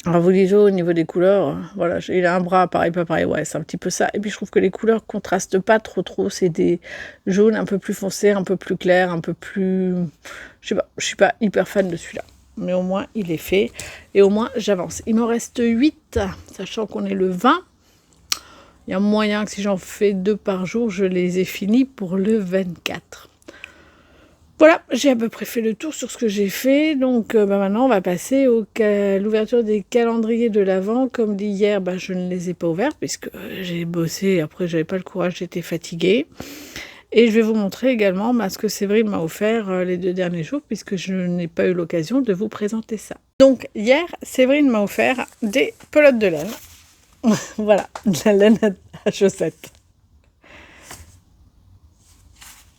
Alors vous lisez au niveau des couleurs, voilà, il a un bras pareil, pas pareil, ouais, c'est un petit peu ça. Et puis je trouve que les couleurs contrastent pas trop, c'est des jaunes un peu plus foncés, un peu plus clairs, un peu plus... Je sais pas, je suis pas hyper fan de celui-là. Mais au moins, il est fait. Et au moins, j'avance. Il m'en reste 8, sachant qu'on est le 20. Il y a moyen que si j'en fais 2 par jour, je les ai finis pour le 24. Voilà, j'ai à peu près fait le tour sur ce que j'ai fait. Donc maintenant, on va passer à l'ouverture des calendriers de l'Avent. Comme dit hier, je ne les ai pas ouverts puisque j'ai bossé. Après, j'avais pas le courage, j'étais fatiguée. Et je vais vous montrer également ce que Séverine m'a offert les 2 derniers jours puisque je n'ai pas eu l'occasion de vous présenter ça. Donc hier, Séverine m'a offert des pelotes de laine. Voilà, de la laine à chaussettes.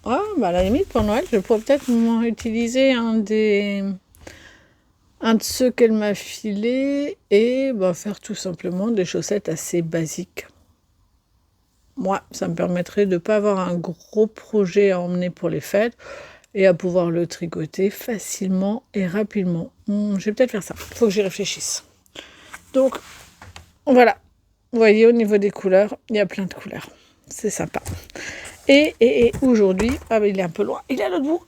Ah, à la limite, pour Noël, je pourrais peut-être utiliser un de ceux qu'elle m'a filé et faire tout simplement des chaussettes assez basiques. Moi, ça me permettrait de ne pas avoir un gros projet à emmener pour les fêtes et à pouvoir le tricoter facilement et rapidement. Je vais peut-être faire ça. Il faut que j'y réfléchisse. Donc, voilà. Vous voyez, au niveau des couleurs, il y a plein de couleurs. C'est sympa. Et aujourd'hui, il est un peu loin, il est à l'autre bout.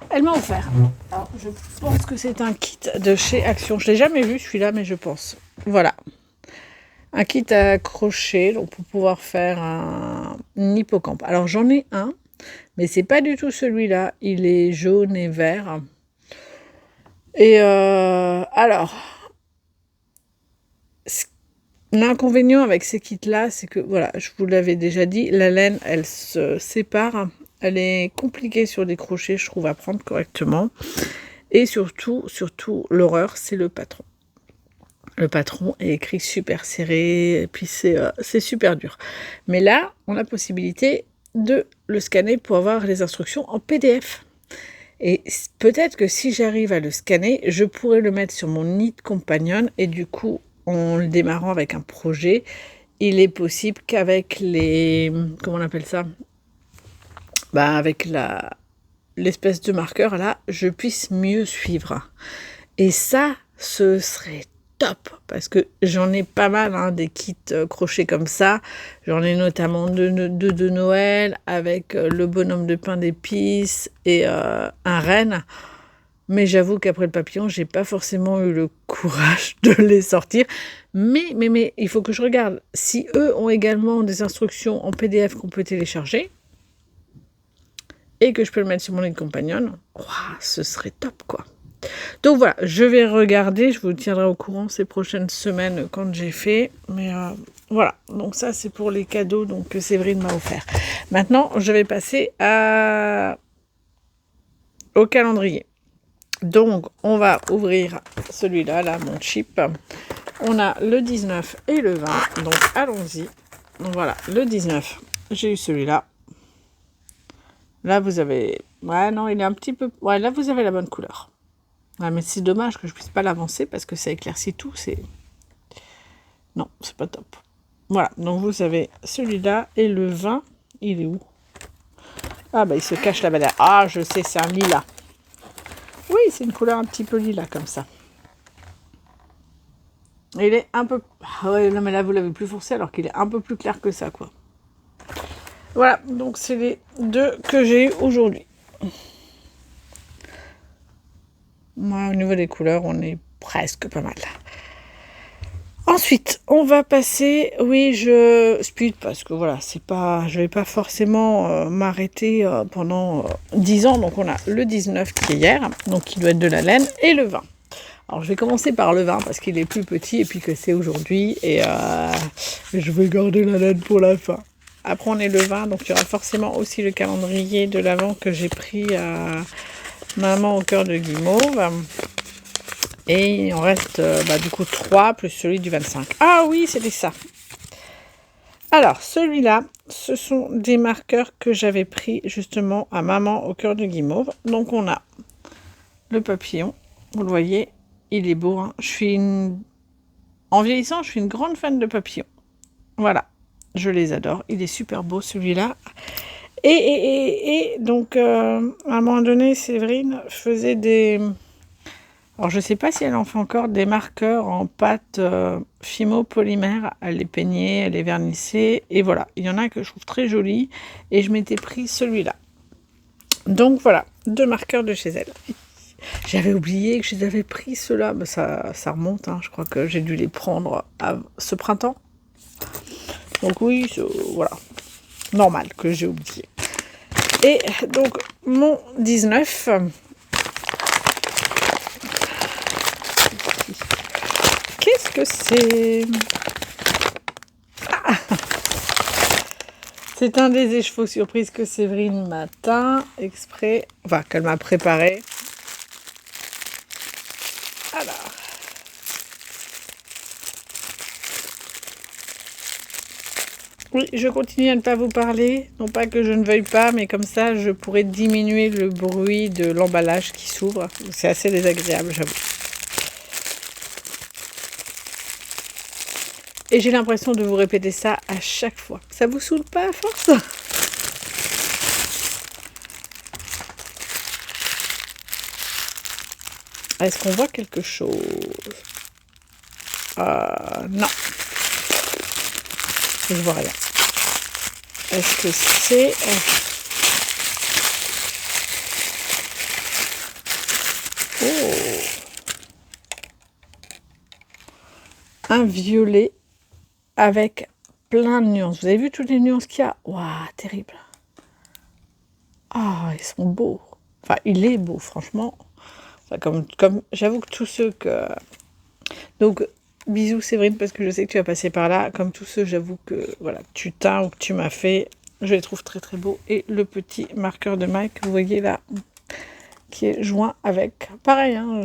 Elle m'a offert. Alors, je pense que c'est un kit de chez Action. Je ne l'ai jamais vu celui-là, mais je pense. Voilà. Un kit à crochet, donc pour pouvoir faire un hippocampe. Alors j'en ai un, mais c'est pas du tout celui-là. Il est jaune et vert. Et alors, l'inconvénient avec ces kits-là, c'est que, voilà, je vous l'avais déjà dit, la laine, elle se sépare. Elle est compliquée sur des crochets, je trouve, à prendre correctement. Et surtout, l'horreur, c'est le patron. Le patron est écrit super serré, et puis c'est super dur. Mais là, on a la possibilité de le scanner pour avoir les instructions en PDF. Et peut-être que si j'arrive à le scanner, je pourrais le mettre sur mon Knit Companion, et du coup, en le démarrant avec un projet, il est possible qu'avec les... Comment on appelle ça? Avec l'espèce de marqueur, là, je puisse mieux suivre. Et ça, ce serait top, parce que j'en ai pas mal, des kits crochets comme ça. J'en ai notamment deux de Noël, avec le bonhomme de pain d'épices et un renne. Mais j'avoue qu'après le papillon, j'ai pas forcément eu le courage de les sortir. Mais il faut que je regarde si eux ont également des instructions en PDF qu'on peut télécharger et que je peux le mettre sur mon Knit Companion. Ce serait top, quoi. Donc voilà, je vais regarder, je vous tiendrai au courant ces prochaines semaines quand j'ai fait. Mais voilà, donc ça c'est pour les cadeaux que Séverine m'a offert. Maintenant, je vais passer au calendrier. Donc, on va ouvrir celui-là, là, mon chip. On a le 19 et le 20. Donc, allons-y. Donc, voilà, le 19, j'ai eu celui-là. Là, vous avez... Ouais, non, il est un petit peu... Ouais, là, vous avez la bonne couleur. Ouais, mais c'est dommage que je puisse pas l'avancer parce que ça éclaircit tout. Non, c'est pas top. Voilà, donc vous avez celui-là et le 20. Il est où? Ah, il se cache là-bas. Ah, je sais, c'est un lilas. Oui, c'est une couleur un petit peu lilas comme ça. Et il est un peu... Ah ouais, non mais là vous l'avez plus foncé alors qu'il est un peu plus clair que ça, quoi. Voilà, donc c'est les deux que j'ai eu aujourd'hui. Moi, au niveau des couleurs, on est presque pas mal. Ensuite, on va passer, oui, je speed parce que voilà, c'est pas, je vais pas forcément m'arrêter pendant 10 ans. Donc on a le 19 qui est hier, donc qui doit être de la laine, et le 20. Alors je vais commencer par le 20 parce qu'il est plus petit et puis que c'est aujourd'hui, et je vais garder la laine pour la fin. Après on est le 20, donc il y aura forcément aussi le calendrier de l'Avent que j'ai pris à Maman au cœur de guimauve. Et il en reste du coup 3 plus celui du 25. Ah oui, c'était ça. Alors, celui-là, ce sont des marqueurs que j'avais pris justement à Maman au cœur de guimauve. Donc on a le papillon. Vous le voyez, il est beau. Hein. En vieillissant, je suis une grande fan de papillons. Voilà, je les adore. Il est super beau celui-là. Et donc, à un moment donné, Séverine faisait des... Alors, je ne sais pas si elle en fait encore des marqueurs en pâte Fimo polymère. Elle les peignait, elle les vernissait. Et voilà, il y en a que je trouve très jolis. Et je m'étais pris celui-là. Donc, voilà, 2 marqueurs de chez elle. J'avais oublié que je les avais pris, ceux-là. Ben, ça remonte, hein. Je crois que j'ai dû les prendre ce printemps. Donc oui, voilà, normal que j'ai oublié. Et donc, mon 19... Qu'est-ce que c'est? C'est un des écheveaux surprises que Séverine m'a teint exprès, enfin qu'elle m'a préparé. Alors, oui, je continue à ne pas vous parler, non pas que je ne veuille pas, mais comme ça je pourrais diminuer le bruit de l'emballage qui s'ouvre. C'est assez désagréable, j'avoue. Et j'ai l'impression de vous répéter ça à chaque fois. Ça vous saoule pas à force? Est-ce qu'on voit quelque chose? Non. Je vois rien. Est-ce que c'est... Oh! Un violet avec plein de nuances. Vous avez vu toutes les nuances qu'il y a? Waouh, terrible. Ah, ils sont beaux. Enfin, il est beau, franchement. Enfin, comme j'avoue que tous ceux que... Donc, bisous Séverine, parce que je sais que tu vas passer par là. Comme tous ceux, j'avoue que voilà, tu teins ou que tu m'as fait, je les trouve très très beaux. Et le petit marqueur de Mike, vous voyez là, qui est joint avec... Pareil, hein,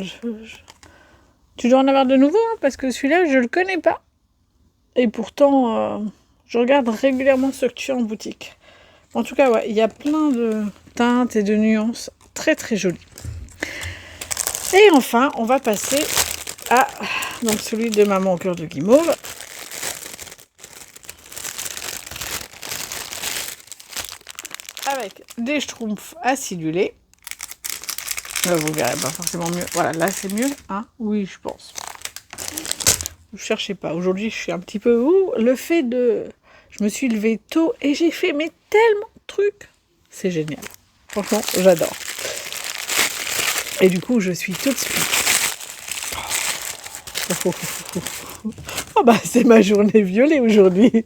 tu dois en avoir de nouveaux, hein, parce que celui-là, je le connais pas. Et pourtant, je regarde régulièrement ce que tu as en boutique. En tout cas, ouais, il y a plein de teintes et de nuances très très jolies. Et enfin, on va passer à donc celui de Maman au cœur de guimauve. Avec des schtroumpfs acidulés. Vous verrez pas forcément mieux. Voilà, là c'est mieux, hein? Oui, je pense. Ne cherchez pas. Aujourd'hui, je suis un petit peu... le fait de... Je me suis levée tôt et j'ai fait mais tellement de trucs. C'est génial. Franchement, j'adore. Et du coup, je suis toute speed. Oh bah, c'est ma journée violet aujourd'hui.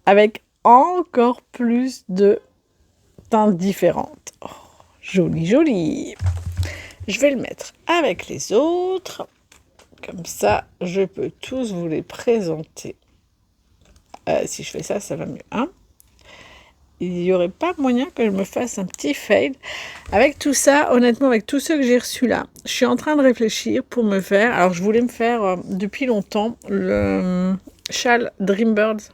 Avec encore plus de teintes différentes. Oh, joli, joli. Je vais le mettre avec les autres. Comme ça, je peux tous vous les présenter. Si je fais ça, ça va mieux. Hein, il n'y aurait pas moyen que je me fasse un petit fade. Avec tout ça, honnêtement, avec tous ceux que j'ai reçus là, je suis en train de réfléchir pour me faire... Alors, je voulais me faire depuis longtemps le châle Dreambirds.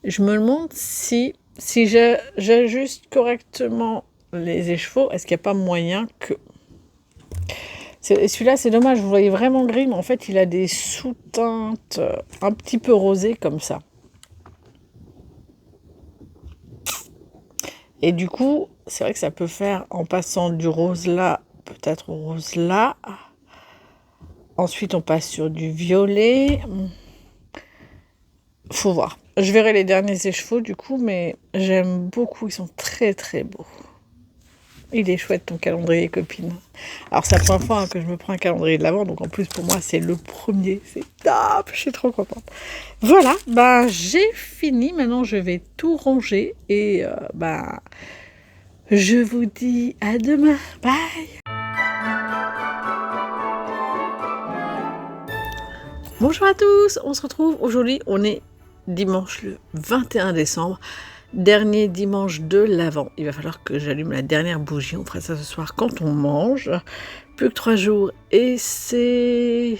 Je me demande si j'ajuste correctement les écheveaux, est-ce qu'il n'y a pas moyen que... Celui-là, c'est dommage, vous voyez vraiment gris, mais en fait, il a des sous-teintes un petit peu rosées comme ça. Et du coup, c'est vrai que ça peut faire, en passant du rose là, peut-être au rose là. Ensuite, on passe sur du violet. Faut voir. Je verrai les derniers écheveaux du coup, mais j'aime beaucoup. Ils sont très très beaux. Il est chouette ton calendrier, copine. Alors, c'est la première fois que je me prends un calendrier de l'Avent, donc en plus pour moi, c'est le premier. C'est top, je suis trop contente. Voilà, bah j'ai fini. Maintenant, je vais tout ranger et je vous dis à demain. Bye. Bonjour à tous, on se retrouve aujourd'hui. On est dimanche le 21 décembre. Dernier dimanche de l'Avent. Il va falloir que j'allume la dernière bougie. On fera ça ce soir quand on mange. Plus que 3 jours et c'est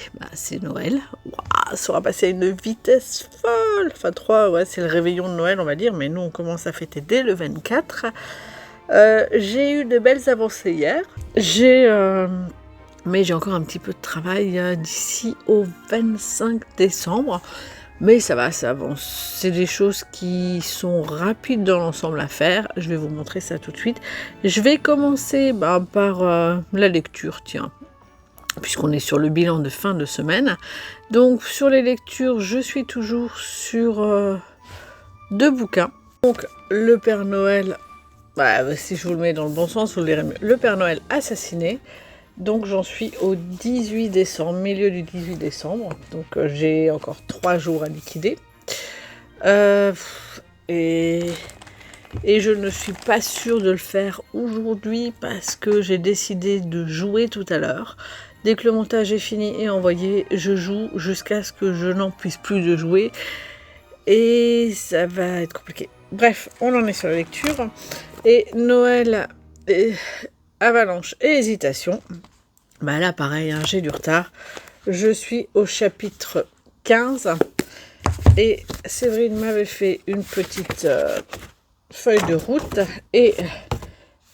Noël. Waouh, ça aura passé à une vitesse folle. Enfin 3, ouais, c'est le réveillon de Noël on va dire. Mais nous on commence à fêter dès le 24. J'ai eu de belles avancées hier. Mais j'ai encore un petit peu de travail d'ici au 25 décembre. Mais ça va, ça avance. C'est des choses qui sont rapides dans l'ensemble à faire. Je vais vous montrer ça tout de suite. Je vais commencer par la lecture, tiens, puisqu'on est sur le bilan de fin de semaine. Donc, sur les lectures, je suis toujours sur 2 bouquins. Donc, le Père Noël, si je vous le mets dans le bon sens, vous le lirez mieux. Le Père Noël assassiné. Donc j'en suis au 18 décembre, milieu du 18 décembre. Donc j'ai encore 3 jours à liquider. Et je ne suis pas sûre de le faire aujourd'hui parce que j'ai décidé de jouer tout à l'heure. Dès que le montage est fini et envoyé, je joue jusqu'à ce que je n'en puisse plus de jouer. Et ça va être compliqué. Bref, on en est sur la lecture. Et Noël... Avalanche et hésitation. Là pareil, hein, j'ai du retard. Je suis au chapitre 15 et Séverine m'avait fait une petite feuille de route et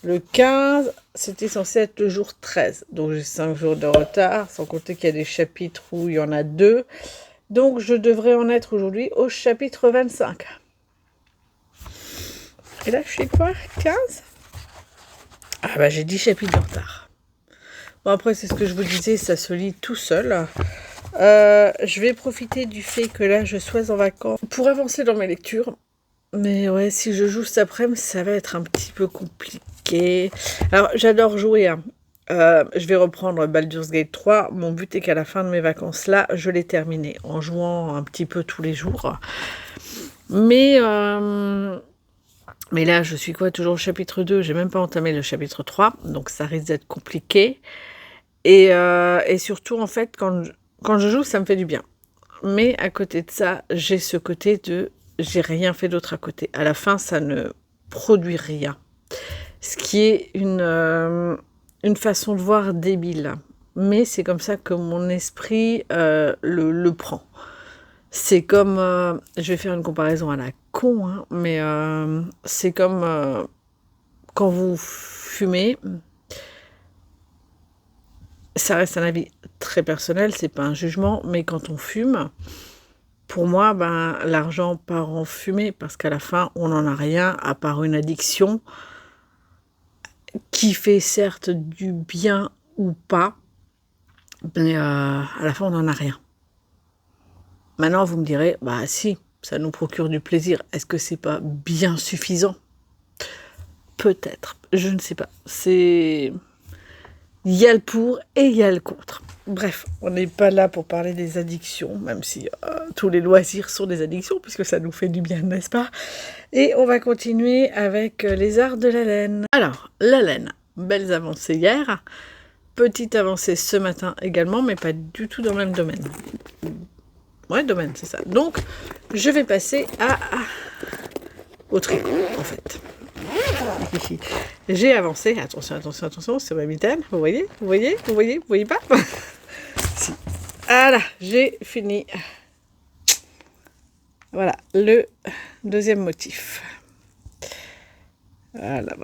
le 15 c'était censé être le jour 13. Donc j'ai 5 jours de retard, sans compter qu'il y a des chapitres où il y en a 2. Donc je devrais en être aujourd'hui au chapitre 25. Et là je suis quoi, 15 ? j'ai 10 chapitres de retard. Bon, après, c'est ce que je vous disais, ça se lit tout seul. Je vais profiter du fait que là, je sois en vacances pour avancer dans mes lectures. Mais ouais, si je joue cet après-midi, ça va être un petit peu compliqué. Alors, j'adore jouer. Hein. Je vais reprendre Baldur's Gate 3. Mon but est qu'à la fin de mes vacances, là, je l'ai terminé en jouant un petit peu tous les jours. Mais là, je suis toujours au chapitre 2, j'ai même pas entamé le chapitre 3, donc ça risque d'être compliqué. Et surtout, en fait, quand je joue, ça me fait du bien. Mais à côté de ça, j'ai ce côté de... j'ai rien fait d'autre à côté. À la fin, ça ne produit rien. Ce qui est une façon de voir débile. Mais c'est comme ça que mon esprit le prend. C'est comme... je vais faire une comparaison à la con, hein, mais c'est comme quand vous fumez, ça reste un avis très personnel, c'est pas un jugement, mais quand on fume, pour moi, l'argent part en fumée, parce qu'à la fin, on n'en a rien, à part une addiction, qui fait certes du bien ou pas, mais à la fin, on n'en a rien. Maintenant, vous me direz, si, ça nous procure du plaisir. Est-ce que c'est pas bien suffisant ? Peut-être, je ne sais pas. Il y a le pour et il y a le contre. Bref, on n'est pas là pour parler des addictions, même si tous les loisirs sont des addictions, puisque ça nous fait du bien, n'est-ce pas ? Et on va continuer avec les arts de la laine. Alors, la laine, belles avancées hier. Petite avancée ce matin également, mais pas du tout dans le même domaine. Ouais, domaine, c'est ça. Donc, je vais passer au tricot, en fait. J'ai avancé. Attention, c'est ma mitaine. Vous voyez pas Si. Voilà, j'ai fini. Voilà, le deuxième motif. Voilà.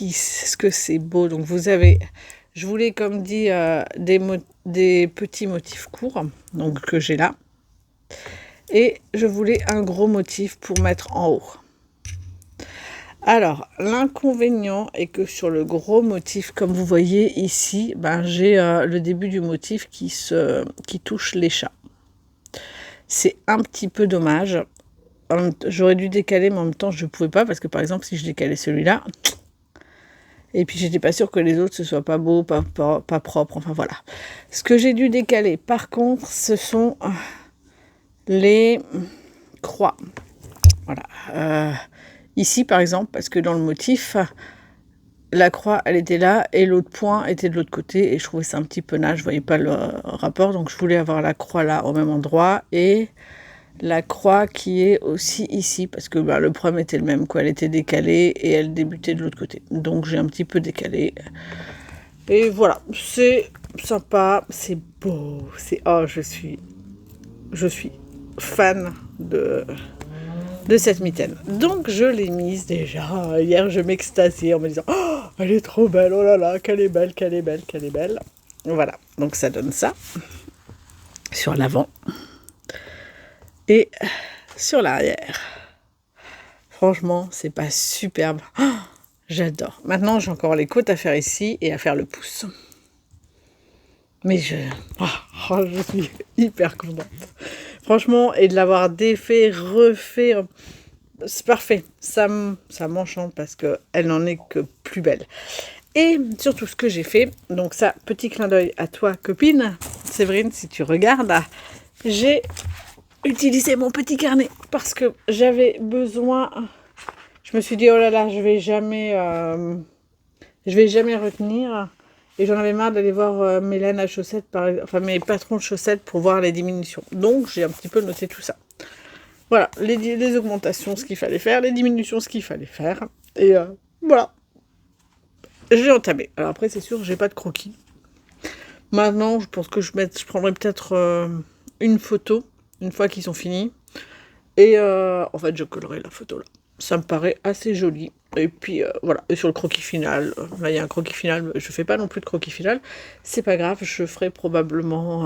Est-ce que c'est beau ? Donc, vous avez... Je voulais, comme dit, des petits motifs courts, donc que j'ai là. Et je voulais un gros motif pour mettre en haut. Alors, l'inconvénient est que sur le gros motif, comme vous voyez ici, ben, j'ai le début du motif qui touche les chats. C'est un petit peu dommage. J'aurais dû décaler, mais en même temps, je ne pouvais pas, parce que par exemple, si je décalais celui-là, et puis j'étais pas sûre que les autres, ce soit pas beau, pas propre, enfin voilà. Ce que j'ai dû décaler, par contre, ce sont les croix. Voilà. Ici, par exemple, parce que dans le motif, la croix, elle était là, et l'autre point était de l'autre côté, et je trouvais ça un petit peu naze, je voyais pas le rapport, donc je voulais avoir la croix là, au même endroit, et la croix qui est aussi ici, parce que le problème était le même, quoi. Elle était décalée et elle débutait de l'autre côté. Donc j'ai un petit peu décalé. Et voilà, c'est sympa, c'est beau, oh, je suis fan de cette mitaine. Donc je l'ai mise déjà. Hier je m'extasiais en me disant oh, elle est trop belle, oh là là, qu'elle est belle, qu'elle est belle, qu'elle est belle. Voilà, donc ça donne ça sur l'avant. Et sur l'arrière. Franchement, c'est pas superbe. Oh, j'adore. Maintenant, j'ai encore les côtes à faire ici et à faire le pouce. Mais je suis hyper contente. Franchement, et de l'avoir défait, refait, c'est parfait. Ça m'enchante parce qu'elle n'en est que plus belle. Et surtout ce que j'ai fait, donc ça, petit clin d'œil à toi, copine, Séverine, si tu regardes, j'ai utilisé mon petit carnet parce que j'avais besoin. Je me suis dit oh là là, je vais jamais retenir. Et j'en avais marre d'aller voir mes laines à chaussettes, enfin mes patrons de chaussettes pour voir les diminutions. Donc j'ai un petit peu noté tout ça. Voilà, les augmentations, ce qu'il fallait faire, les diminutions, ce qu'il fallait faire. Et voilà, j'ai entamé. Alors après, c'est sûr, j'ai pas de croquis. Maintenant, je pense que je prendrai peut-être une photo, une fois qu'ils sont finis. Et en fait, je collerai la photo là. Ça me paraît assez joli. Et puis voilà, et sur le croquis final, là il y a un croquis final, je fais pas non plus de croquis final, c'est pas grave, je ferai probablement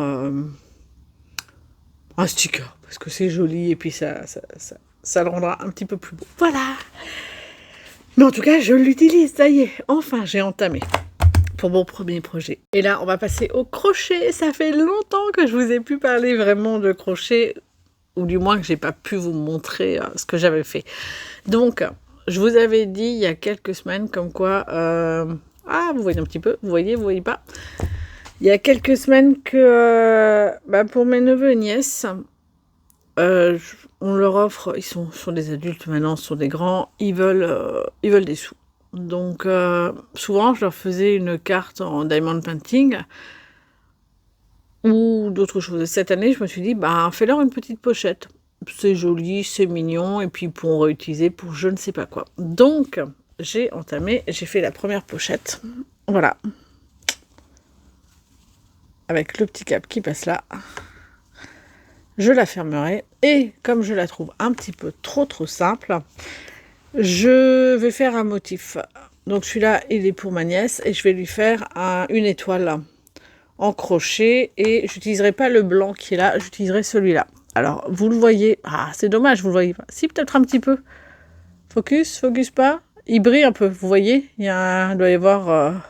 un sticker, parce que c'est joli, et puis ça le rendra un petit peu plus beau. Voilà. Mais en tout cas, je l'utilise, ça y est, enfin j'ai entamé pour mon premier projet. Et là, on va passer au crochet, ça fait longtemps que je vous ai pu parler vraiment de crochet, ou du moins que j'ai pas pu vous montrer ce que j'avais fait. Donc, je vous avais dit il y a quelques semaines comme quoi... vous voyez un petit peu, vous voyez pas. Il y a quelques semaines que pour mes neveux et nièces, on leur offre, ils sont des adultes maintenant, sont des grands, ils veulent des sous. Donc, souvent, je leur faisais une carte en diamond painting ou d'autres choses. Cette année, je me suis dit, fais-leur une petite pochette. C'est joli, c'est mignon, et puis ils pourront réutiliser pour je ne sais pas quoi. Donc, j'ai fait la première pochette. Voilà. Avec le petit cap qui passe là. Je la fermerai. Et comme je la trouve un petit peu trop simple, je vais faire un motif. Donc celui-là, il est pour ma nièce, et je vais lui faire une étoile en crochet, et j'utiliserai pas le blanc qui est là, j'utiliserai celui-là. Alors, vous le voyez. Ah, c'est dommage, vous le voyez pas. Si, peut-être un petit peu. Focus pas. Il brille un peu, vous voyez. Il doit y avoir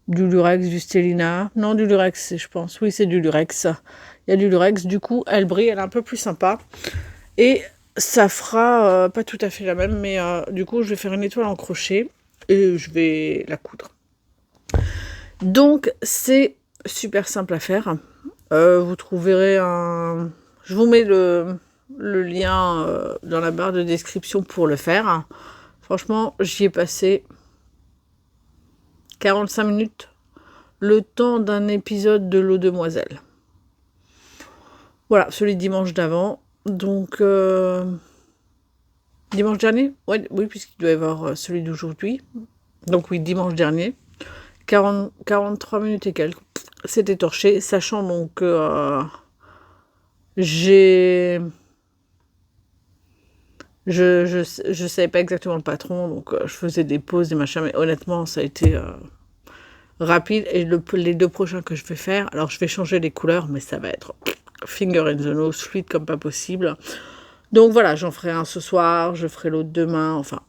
du lurex, du stélina. Non, du lurex, je pense. Oui, c'est du lurex. Il y a du lurex. Du coup, elle brille, elle est un peu plus sympa. Et ça fera pas tout à fait la même, mais du coup, je vais faire une étoile en crochet et je vais la coudre. Donc, c'est super simple à faire. Vous trouverez je vous mets le lien dans la barre de description pour le faire. Franchement, j'y ai passé 45 minutes, le temps d'un épisode de L'eau demoiselle. Voilà, celui dimanche d'avant. Donc, dimanche dernier ? Oui, puisqu'il doit y avoir celui d'aujourd'hui. Donc oui, dimanche dernier. 43 minutes et quelques. C'est étorché, sachant donc que je savais pas exactement le patron, donc je faisais des pauses, des machins, mais honnêtement, ça a été rapide. Et les 2 prochains que je vais faire, alors je vais changer les couleurs, mais ça va être finger in the nose, fluide comme pas possible. Donc voilà, j'en ferai un ce soir, je ferai l'autre demain, enfin,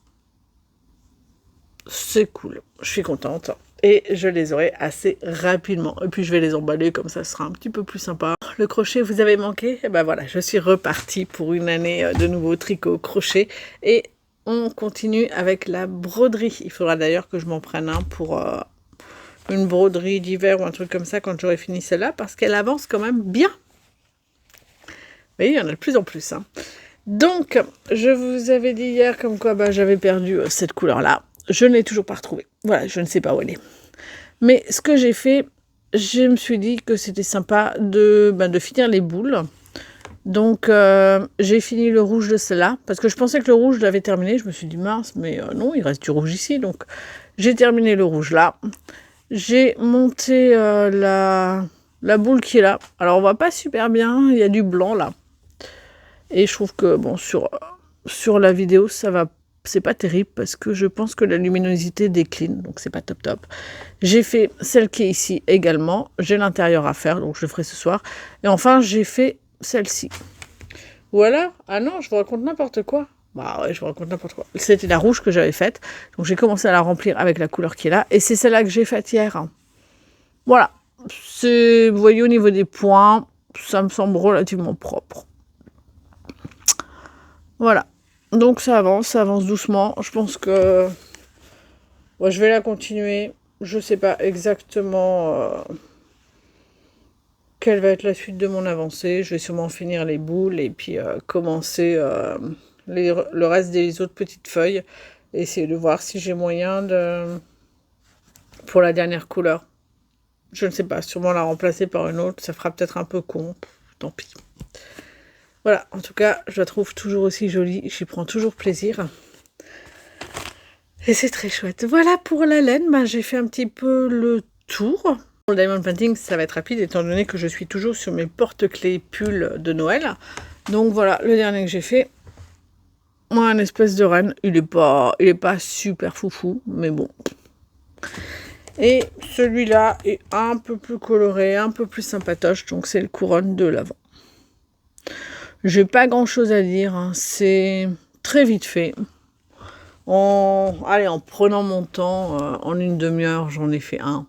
c'est cool, je suis contente. Et je les aurai assez rapidement. Et puis je vais les emballer, comme ça ce sera un petit peu plus sympa. Le crochet vous avez manqué? Et ben voilà, je suis repartie pour une année de nouveau tricot crochet. Et on continue avec la broderie. Il faudra d'ailleurs que je m'en prenne un pour une broderie d'hiver ou un truc comme ça quand j'aurai fini celle-là, parce qu'elle avance quand même bien. Mais il y en a de plus en plus. Hein. Donc, je vous avais dit hier comme quoi j'avais perdu cette couleur-là. Je ne l'ai toujours pas retrouvée. Voilà, je ne sais pas où elle est. Mais ce que j'ai fait, je me suis dit que c'était sympa de finir les boules. Donc, j'ai fini le rouge de celle-là, parce que je pensais que le rouge l'avait terminé. Je me suis dit, mince, mais non, il reste du rouge ici. Donc, j'ai terminé le rouge là. J'ai monté la boule qui est là. Alors, on voit pas super bien, il y a du blanc là. Et je trouve que, bon, sur la vidéo, ça va, c'est pas terrible parce que je pense que la luminosité décline, donc c'est pas top top. J'ai fait celle qui est ici également. J'ai l'intérieur à faire, donc je le ferai ce soir. Et enfin, j'ai fait celle-ci. Voilà. Ah non, je vous raconte n'importe quoi. Bah ouais, je vous raconte n'importe quoi. C'était la rouge que j'avais faite. Donc j'ai commencé à la remplir avec la couleur qui est là. Et c'est celle-là que j'ai faite hier. Voilà. Vous voyez, au niveau des points, ça me semble relativement propre. Voilà, donc ça avance doucement. Je pense que je vais la continuer. Je ne sais pas exactement quelle va être la suite de mon avancée. Je vais sûrement finir les boules et puis commencer le reste des autres petites feuilles. Et essayer de voir si j'ai moyen pour la dernière couleur. Je ne sais pas, sûrement la remplacer par une autre. Ça fera peut-être un peu con. Tant pis. Voilà, en tout cas, je la trouve toujours aussi jolie. J'y prends toujours plaisir. Et c'est très chouette. Voilà pour la laine. J'ai fait un petit peu le tour. Pour le diamond painting, ça va être rapide, étant donné que je suis toujours sur mes porte-clés pulls de Noël. Donc voilà, le dernier que j'ai fait. Moi, un espèce de reine. Il est pas super foufou, mais bon. Et celui-là est un peu plus coloré, un peu plus sympatoche. Donc c'est le couronne de l'avant. J'ai pas grand chose à dire, hein. C'est très vite fait. En prenant mon temps, en une demi-heure, j'en ai fait un.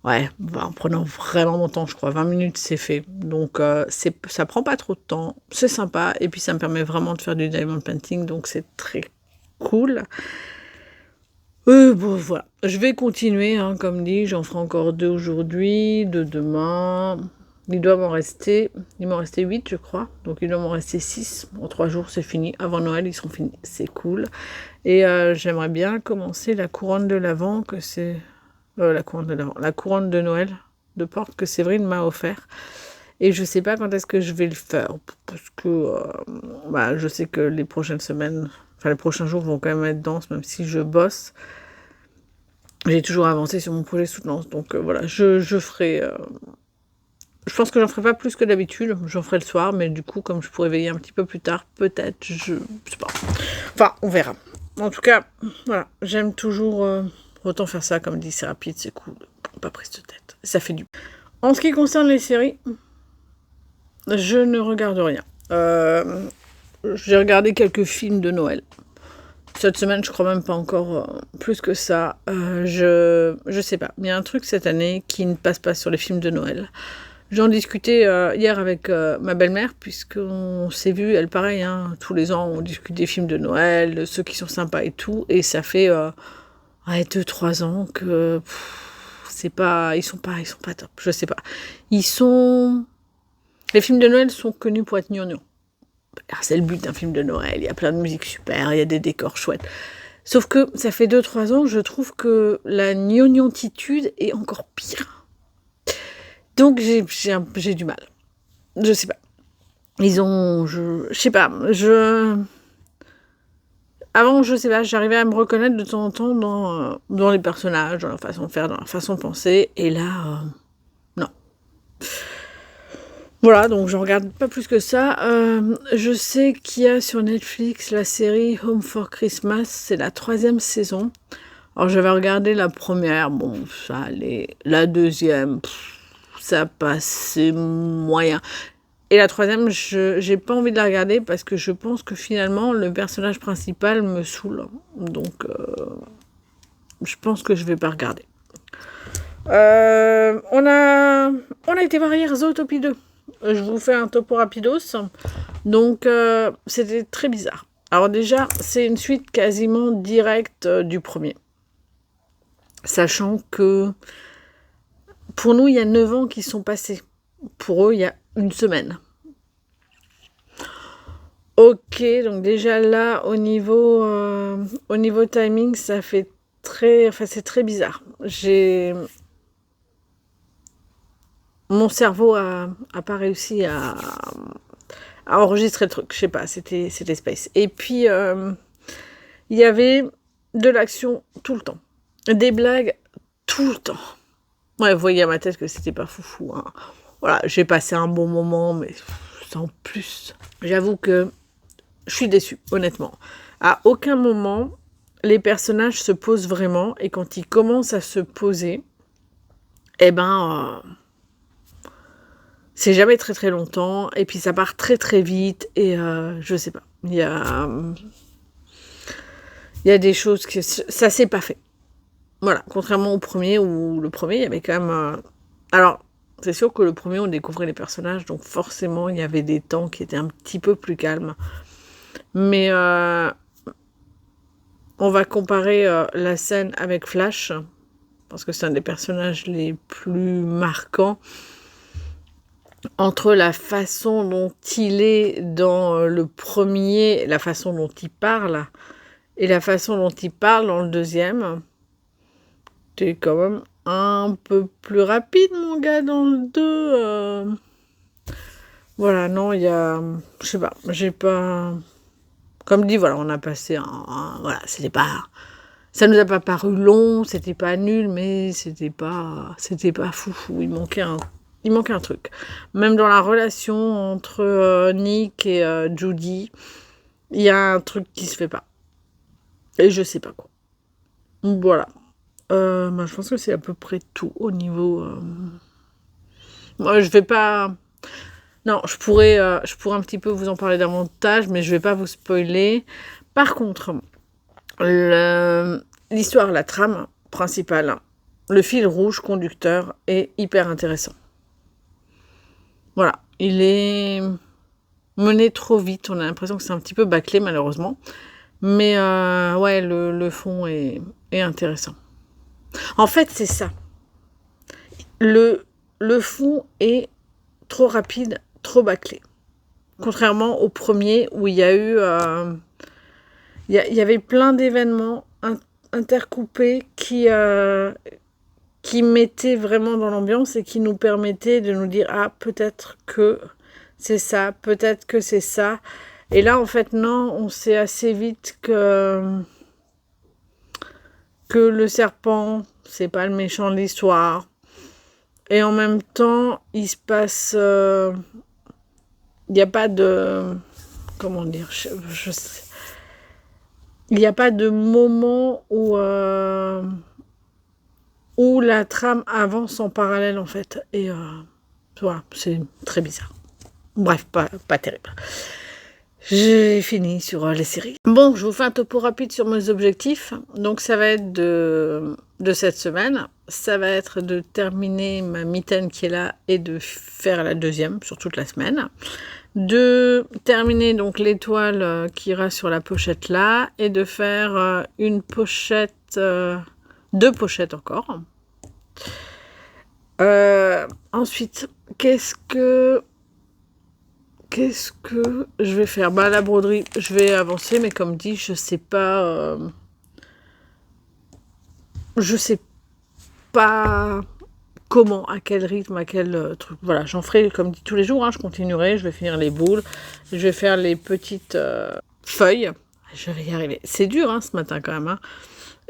Ouais, en prenant vraiment mon temps, je crois, 20 minutes, c'est fait. Donc, ça prend pas trop de temps, c'est sympa, et puis ça me permet vraiment de faire du diamond painting, donc c'est très cool. Bon, voilà, je vais continuer, hein, comme dit, j'en ferai encore 2 aujourd'hui, 2 demain. Il m'en restait 8, je crois. Donc, il doit m'en rester 6. En 3 jours, c'est fini. Avant Noël, ils seront finis. C'est cool. Et j'aimerais bien commencer la couronne de l'Avent, que c'est... la couronne de Noël de porte que Séverine m'a offert. Et je sais pas quand est-ce que je vais le faire. Parce que je sais que les prochaines semaines... Enfin, les prochains jours vont quand même être denses, même si je bosse. J'ai toujours avancé sur mon projet soutenance. Donc, voilà, je ferai... Je pense que j'en ferai pas plus que d'habitude, j'en ferai le soir, mais du coup, comme je pourrais veiller un petit peu plus tard, peut-être, je sais pas. Enfin, on verra. En tout cas, voilà, j'aime toujours autant faire ça, comme dit, c'est rapide, c'est cool, pas prise de tête, ça fait du bien. En ce qui concerne les séries, je ne regarde rien. J'ai regardé quelques films de Noël. Cette semaine, je crois même pas encore plus que ça. Je sais pas, il y a un truc cette année qui ne passe pas sur les films de Noël. J'en discutais hier avec ma belle-mère, puisqu'on s'est vu, elle pareil, hein, tous les ans, on discute des films de Noël, de ceux qui sont sympas et tout, et ça fait 2-3 ans que ils sont pas top, je sais pas. Les films de Noël sont connus pour être gnangnan. C'est le but d'un film de Noël, il y a plein de musique super, il y a des décors chouettes. Sauf que ça fait 2-3 ans, je trouve que la gnagnantitude est encore pire. Donc j'ai du mal. Je sais pas. Je sais pas. Avant, je sais pas, j'arrivais à me reconnaître de temps en temps dans les personnages, dans leur façon de faire, dans leur façon de penser. Et là, non. Voilà, donc je regarde pas plus que ça. Je sais qu'il y a sur Netflix la série Home for Christmas. C'est la 3e saison. Alors j'avais regardé la première. Bon, ça allait. La deuxième... ça passait moyen. Et la troisième, j'ai pas envie de la regarder parce que je pense que finalement, le personnage principal me saoule. Donc, je pense que je vais pas regarder. On a été voir hier Zootopie 2. Je vous fais un topo rapidos. Donc, c'était très bizarre. Alors déjà, c'est une suite quasiment directe du premier. Sachant que, pour nous, il y a 9 ans qui sont passés. Pour eux, il y a une semaine. Ok, donc déjà là, au niveau timing, ça fait c'est très bizarre. Mon cerveau a pas réussi à enregistrer le truc. Je sais pas, c'était space. Et puis, il y avait de l'action tout le temps. Des blagues tout le temps. Ouais, vous voyez à ma tête que c'était pas foufou. Hein. Voilà, j'ai passé un bon moment, mais sans plus. J'avoue que je suis déçue, honnêtement. À aucun moment, les personnages se posent vraiment, et quand ils commencent à se poser, eh ben, c'est jamais très très longtemps, et puis ça part très très vite, et je sais pas. Il y a des choses que ça s'est pas fait. Voilà, contrairement au premier, où le premier, il y avait quand même... Alors, c'est sûr que le premier, on découvrait les personnages, donc forcément, il y avait des temps qui étaient un petit peu plus calmes. Mais on va comparer la scène avec Flash, parce que c'est un des personnages les plus marquants, entre la façon dont il est dans le premier, la façon dont il parle, et la façon dont il parle dans le deuxième. T'es quand même un peu plus rapide, mon gars, dans le 2. Voilà, non, il y a... Je sais pas, j'ai pas... Comme dit, voilà, on a passé voilà, c'était pas... Ça nous a pas paru long, c'était pas nul, mais c'était pas foufou. Il manquait un truc. Même dans la relation entre Nick et Judy, il y a un truc qui se fait pas. Et je sais pas quoi. Voilà. Je pense que c'est à peu près tout au niveau... Moi, je vais pas... Non, je pourrais un petit peu vous en parler davantage, mais je vais pas vous spoiler. Par contre, l'histoire, la trame principale, le fil rouge conducteur est hyper intéressant. Voilà, il est mené trop vite, on a l'impression que c'est un petit peu bâclé malheureusement, mais ouais, le fond est intéressant. En fait, c'est ça. Le fond est trop rapide, trop bâclé. Contrairement au premier où il y a eu... il y avait plein d'événements intercoupés qui mettaient vraiment dans l'ambiance et qui nous permettaient de nous dire « Ah, peut-être que c'est ça, peut-être que c'est ça. » Et là, en fait, non, on sait assez vite que le serpent, c'est pas le méchant de l'histoire. Et en même temps, il se passe... il n'y a pas de... Comment dire, je sais. Il n'y a pas de moment où la trame avance en parallèle, en fait. Et voilà, c'est très bizarre. Bref, pas terrible. J'ai fini sur les séries. Bon, je vous fais un topo rapide sur mes objectifs. Donc, ça va être de cette semaine. Ça va être de terminer ma mitaine qui est là et de faire la deuxième sur toute la semaine. De terminer donc l'étoile qui ira sur la pochette là et de faire une pochette, 2 pochettes encore. Ensuite, qu'est-ce que je vais faire? Bah, la broderie, je vais avancer, mais comme dit, je sais pas comment, à quel rythme, à quel truc. Voilà, j'en ferai comme dit tous les jours, hein, je continuerai, je vais finir les boules, je vais faire les petites feuilles. Je vais y arriver. C'est dur hein, ce matin quand même. Hein.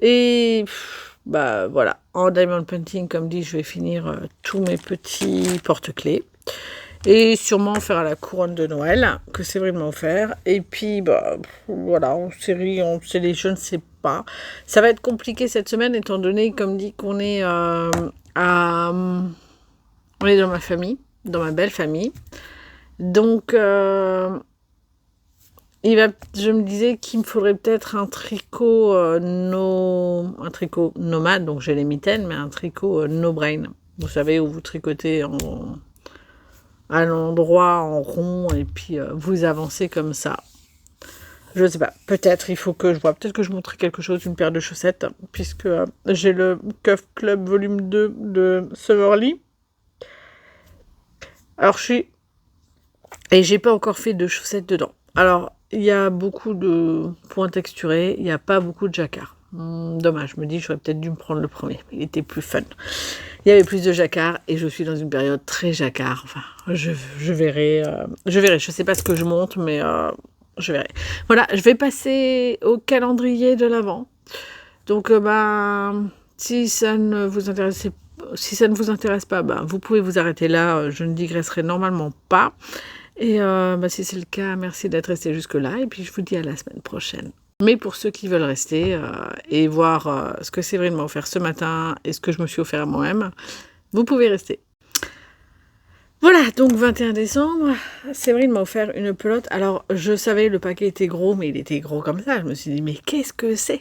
Et bah voilà, en diamond painting, comme dit, je vais finir tous mes petits porte-clés. Et sûrement faire la couronne de Noël, que Séverine m'a offert. Et puis, bah, voilà, en série, je ne sais pas. Ça va être compliqué cette semaine, étant donné, comme dit, qu'on est on est dans ma famille, dans ma belle famille. Donc, je me disais qu'il me faudrait peut-être un tricot, un tricot nomade, donc j'ai les mitaines, mais un tricot no brain. Vous savez, où vous tricotez à l'endroit en rond et puis vous avancez comme ça. Je sais pas, peut-être il faut que je vois, peut-être que je montrerai quelque chose, une paire de chaussettes, puisque j'ai le Cuff Club volume 2 de Summerly. Alors et j'ai pas encore fait de chaussettes dedans. Alors, il y a beaucoup de points texturés, il n'y a pas beaucoup de jacquard. Dommage, je me dis, j'aurais peut-être dû me prendre le premier. Il était plus fun. Il y avait plus de jacquard et je suis dans une période très jacquard. Enfin, je verrai. Je sais pas ce que je monte, mais je verrai. Voilà, je vais passer au calendrier de l'Avent. Donc, si ça ne vous intéresse pas, vous pouvez vous arrêter là. Je ne digresserai normalement pas. Et si c'est le cas, merci d'être resté jusque-là. Et puis, je vous dis à la semaine prochaine. Mais pour ceux qui veulent rester et voir ce que Séverine m'a offert ce matin et ce que je me suis offert à moi-même, vous pouvez rester. Voilà, donc 21 décembre, Séverine m'a offert une pelote. Alors, je savais le paquet était gros, mais il était gros comme ça. Je me suis dit, mais qu'est-ce que c'est ?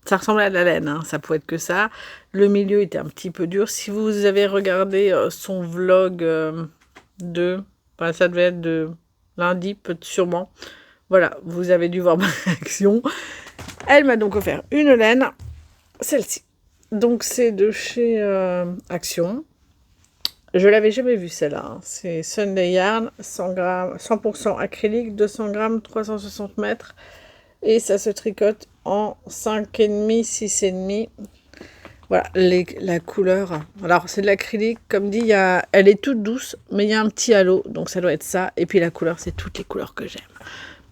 Ça ressemblait à de la laine, hein, ça pouvait être que ça. Le milieu était un petit peu dur. Si vous avez regardé son vlog ça devait être de lundi, sûrement. Voilà, vous avez dû voir ma réaction. Elle m'a donc offert une laine, celle-ci. Donc c'est de chez Action. Je l'avais jamais vue celle-là. Hein. C'est Sunday Yarn, 100 grammes, 100% acrylique, 200 grammes, 360 mètres. Et ça se tricote en 5,5, 6,5. Voilà, la couleur. Alors, c'est de l'acrylique, comme dit, elle est toute douce, mais il y a un petit halo, donc ça doit être ça. Et puis la couleur, c'est toutes les couleurs que j'aime.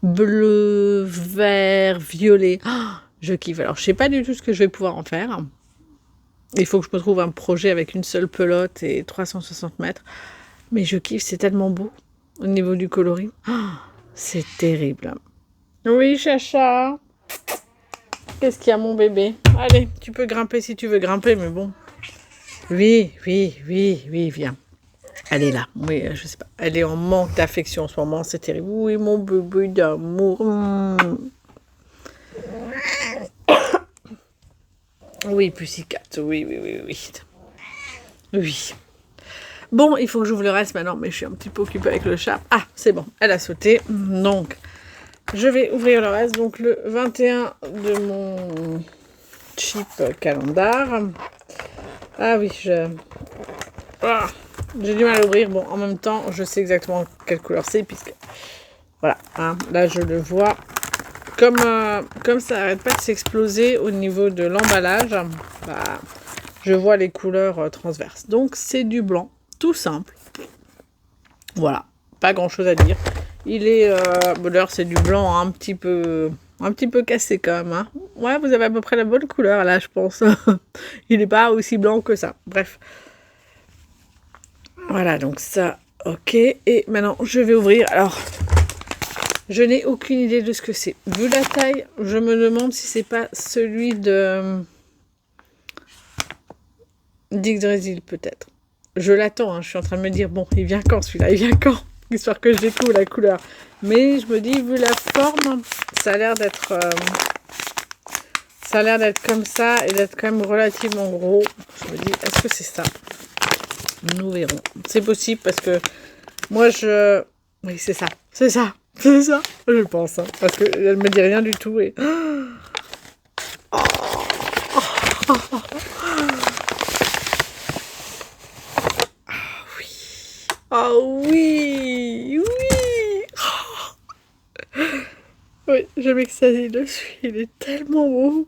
Bleu, vert, violet. Oh, je kiffe. Alors, je sais pas du tout ce que je vais pouvoir en faire. Il faut que je me trouve un projet avec une seule pelote et 360 mètres. Mais je kiffe, c'est tellement beau au niveau du coloris. Oh, c'est terrible. Oui, Chacha. Qu'est-ce qu'il y a, mon bébé? Allez, tu peux grimper si tu veux grimper, mais bon. Oui, viens. Elle est là. Oui, je sais pas. Elle est en manque d'affection en ce moment, c'est terrible. Oui, mon bébé d'amour. Oui, Pussycat. Oui. Oui. Bon, il faut que j'ouvre le reste maintenant, mais je suis un petit peu occupée avec le chat. Ah, c'est bon, elle a sauté. Donc, je vais ouvrir le reste. Donc, le 21 de mon cheap calendar. Ah oui, j'ai du mal à l'ouvrir. Bon, en même temps, je sais exactement quelle couleur c'est, puisque... Voilà, hein, là, je le vois. Comme ça n'arrête pas de s'exploser au niveau de l'emballage, je vois les couleurs transverses. Donc, c'est du blanc, tout simple. Voilà, pas grand-chose à dire. Il est... d'ailleurs, c'est du blanc un petit peu cassé quand même. Hein. Ouais, vous avez à peu près la bonne couleur, là, je pense. Il n'est pas aussi blanc que ça. Bref. Voilà, donc ça, ok. Et maintenant, je vais ouvrir. Alors, je n'ai aucune idée de ce que c'est. Vu la taille, je me demande si c'est pas celui de d'Yggdrasil, peut-être. Je l'attends, hein. Je suis en train de me dire, bon, il vient quand celui-là? Il vient quand? Histoire que je découvre la couleur. Mais je me dis, vu la forme, ça a l'air d'être comme ça et d'être quand même relativement gros. Je me dis, est-ce que c'est ça? Nous verrons. C'est possible parce que moi, oui, c'est ça. C'est ça, je pense. Hein, parce qu'elle ne me dit rien du tout. Et... Oh oui. Oui, je m'extasie dessus. Il est tellement beau.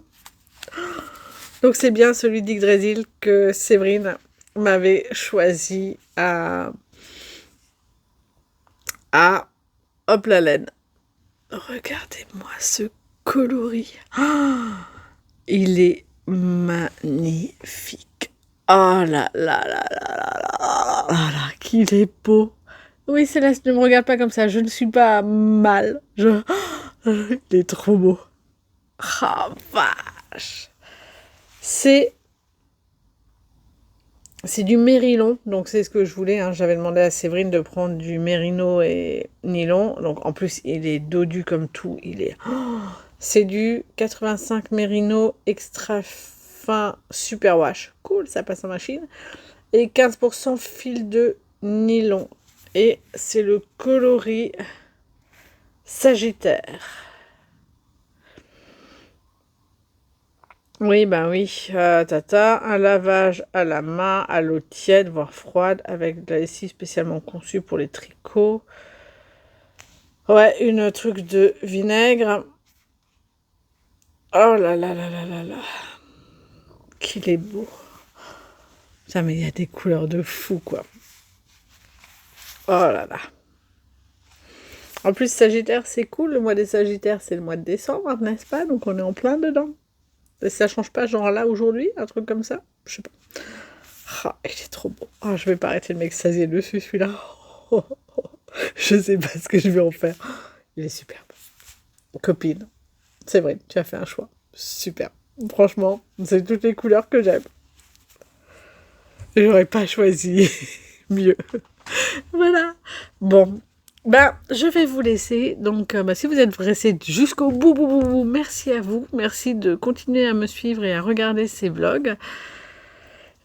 Donc c'est bien celui d'Yggdrasil que Séverine m'avait choisi à hop la laine. Regardez-moi ce coloris. Oh, il est magnifique. Oh là là, qu'il est beau. Oui, Céleste, ne me regarde pas comme ça. Je ne suis pas mal. Il est trop beau. Ah, vache. C'est C'est du Mérillon, donc c'est ce que je voulais, hein. J'avais demandé à Séverine de prendre du Mérino et nylon. Donc en plus, il est dodu comme tout. C'est du 85 Mérino extra fin superwash. Cool, ça passe en machine. Et 15% fil de nylon. Et c'est le coloris Sagittaire. Oui, ben oui, un lavage à la main, à l'eau tiède, voire froide, avec de la lessive spécialement conçue pour les tricots. Ouais, une truc de vinaigre. Oh là là là là là là. Qu'il est beau. Putain, mais il y a des couleurs de fou, quoi. Oh là là. En plus, Sagittaire, c'est cool. Le mois des Sagittaires, c'est le mois de décembre, n'est-ce pas? Donc on est en plein dedans. Et ça change pas, genre là, aujourd'hui, un truc comme ça? Je sais pas. Ah, il est trop beau. Ah, je vais pas arrêter de m'extasier dessus, celui-là. Je sais pas ce que je vais en faire. Il est superbe. Copine, c'est vrai, tu as fait un choix. Super. Franchement, c'est toutes les couleurs que j'aime. J'aurais pas choisi mieux. Voilà. Bon. Ben, je vais vous laisser. Donc, si vous êtes restés jusqu'au bout, merci à vous. Merci de continuer à me suivre et à regarder ces vlogs.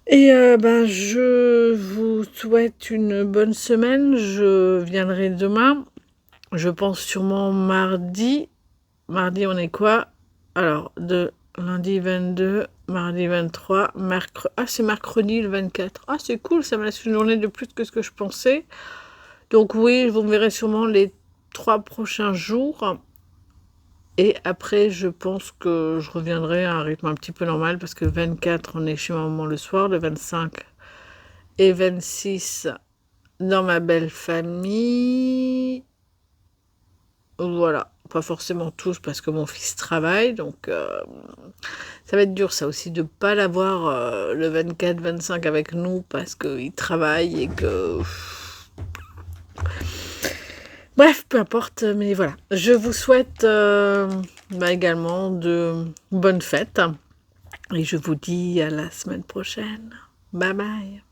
Et je vous souhaite une bonne semaine. Je viendrai demain. Je pense sûrement mardi. Mardi, on est quoi? Alors, de lundi 22, mardi 23, mercredi... Ah, c'est mercredi le 24. Ah, c'est cool, ça me laisse une journée de plus que ce que je pensais. Donc oui, vous me verrez sûrement les 3 prochains jours. Et après, je pense que je reviendrai à un rythme un petit peu normal parce que 24, on est chez maman le soir, le 25 et 26 dans ma belle famille. Voilà, pas forcément tous parce que mon fils travaille, donc ça va être dur ça aussi de ne pas l'avoir le 24-25 avec nous parce qu'il travaille et que... Bref, peu importe, mais voilà. Je vous souhaite également de bonnes fêtes et je vous dis à la semaine prochaine. Bye bye.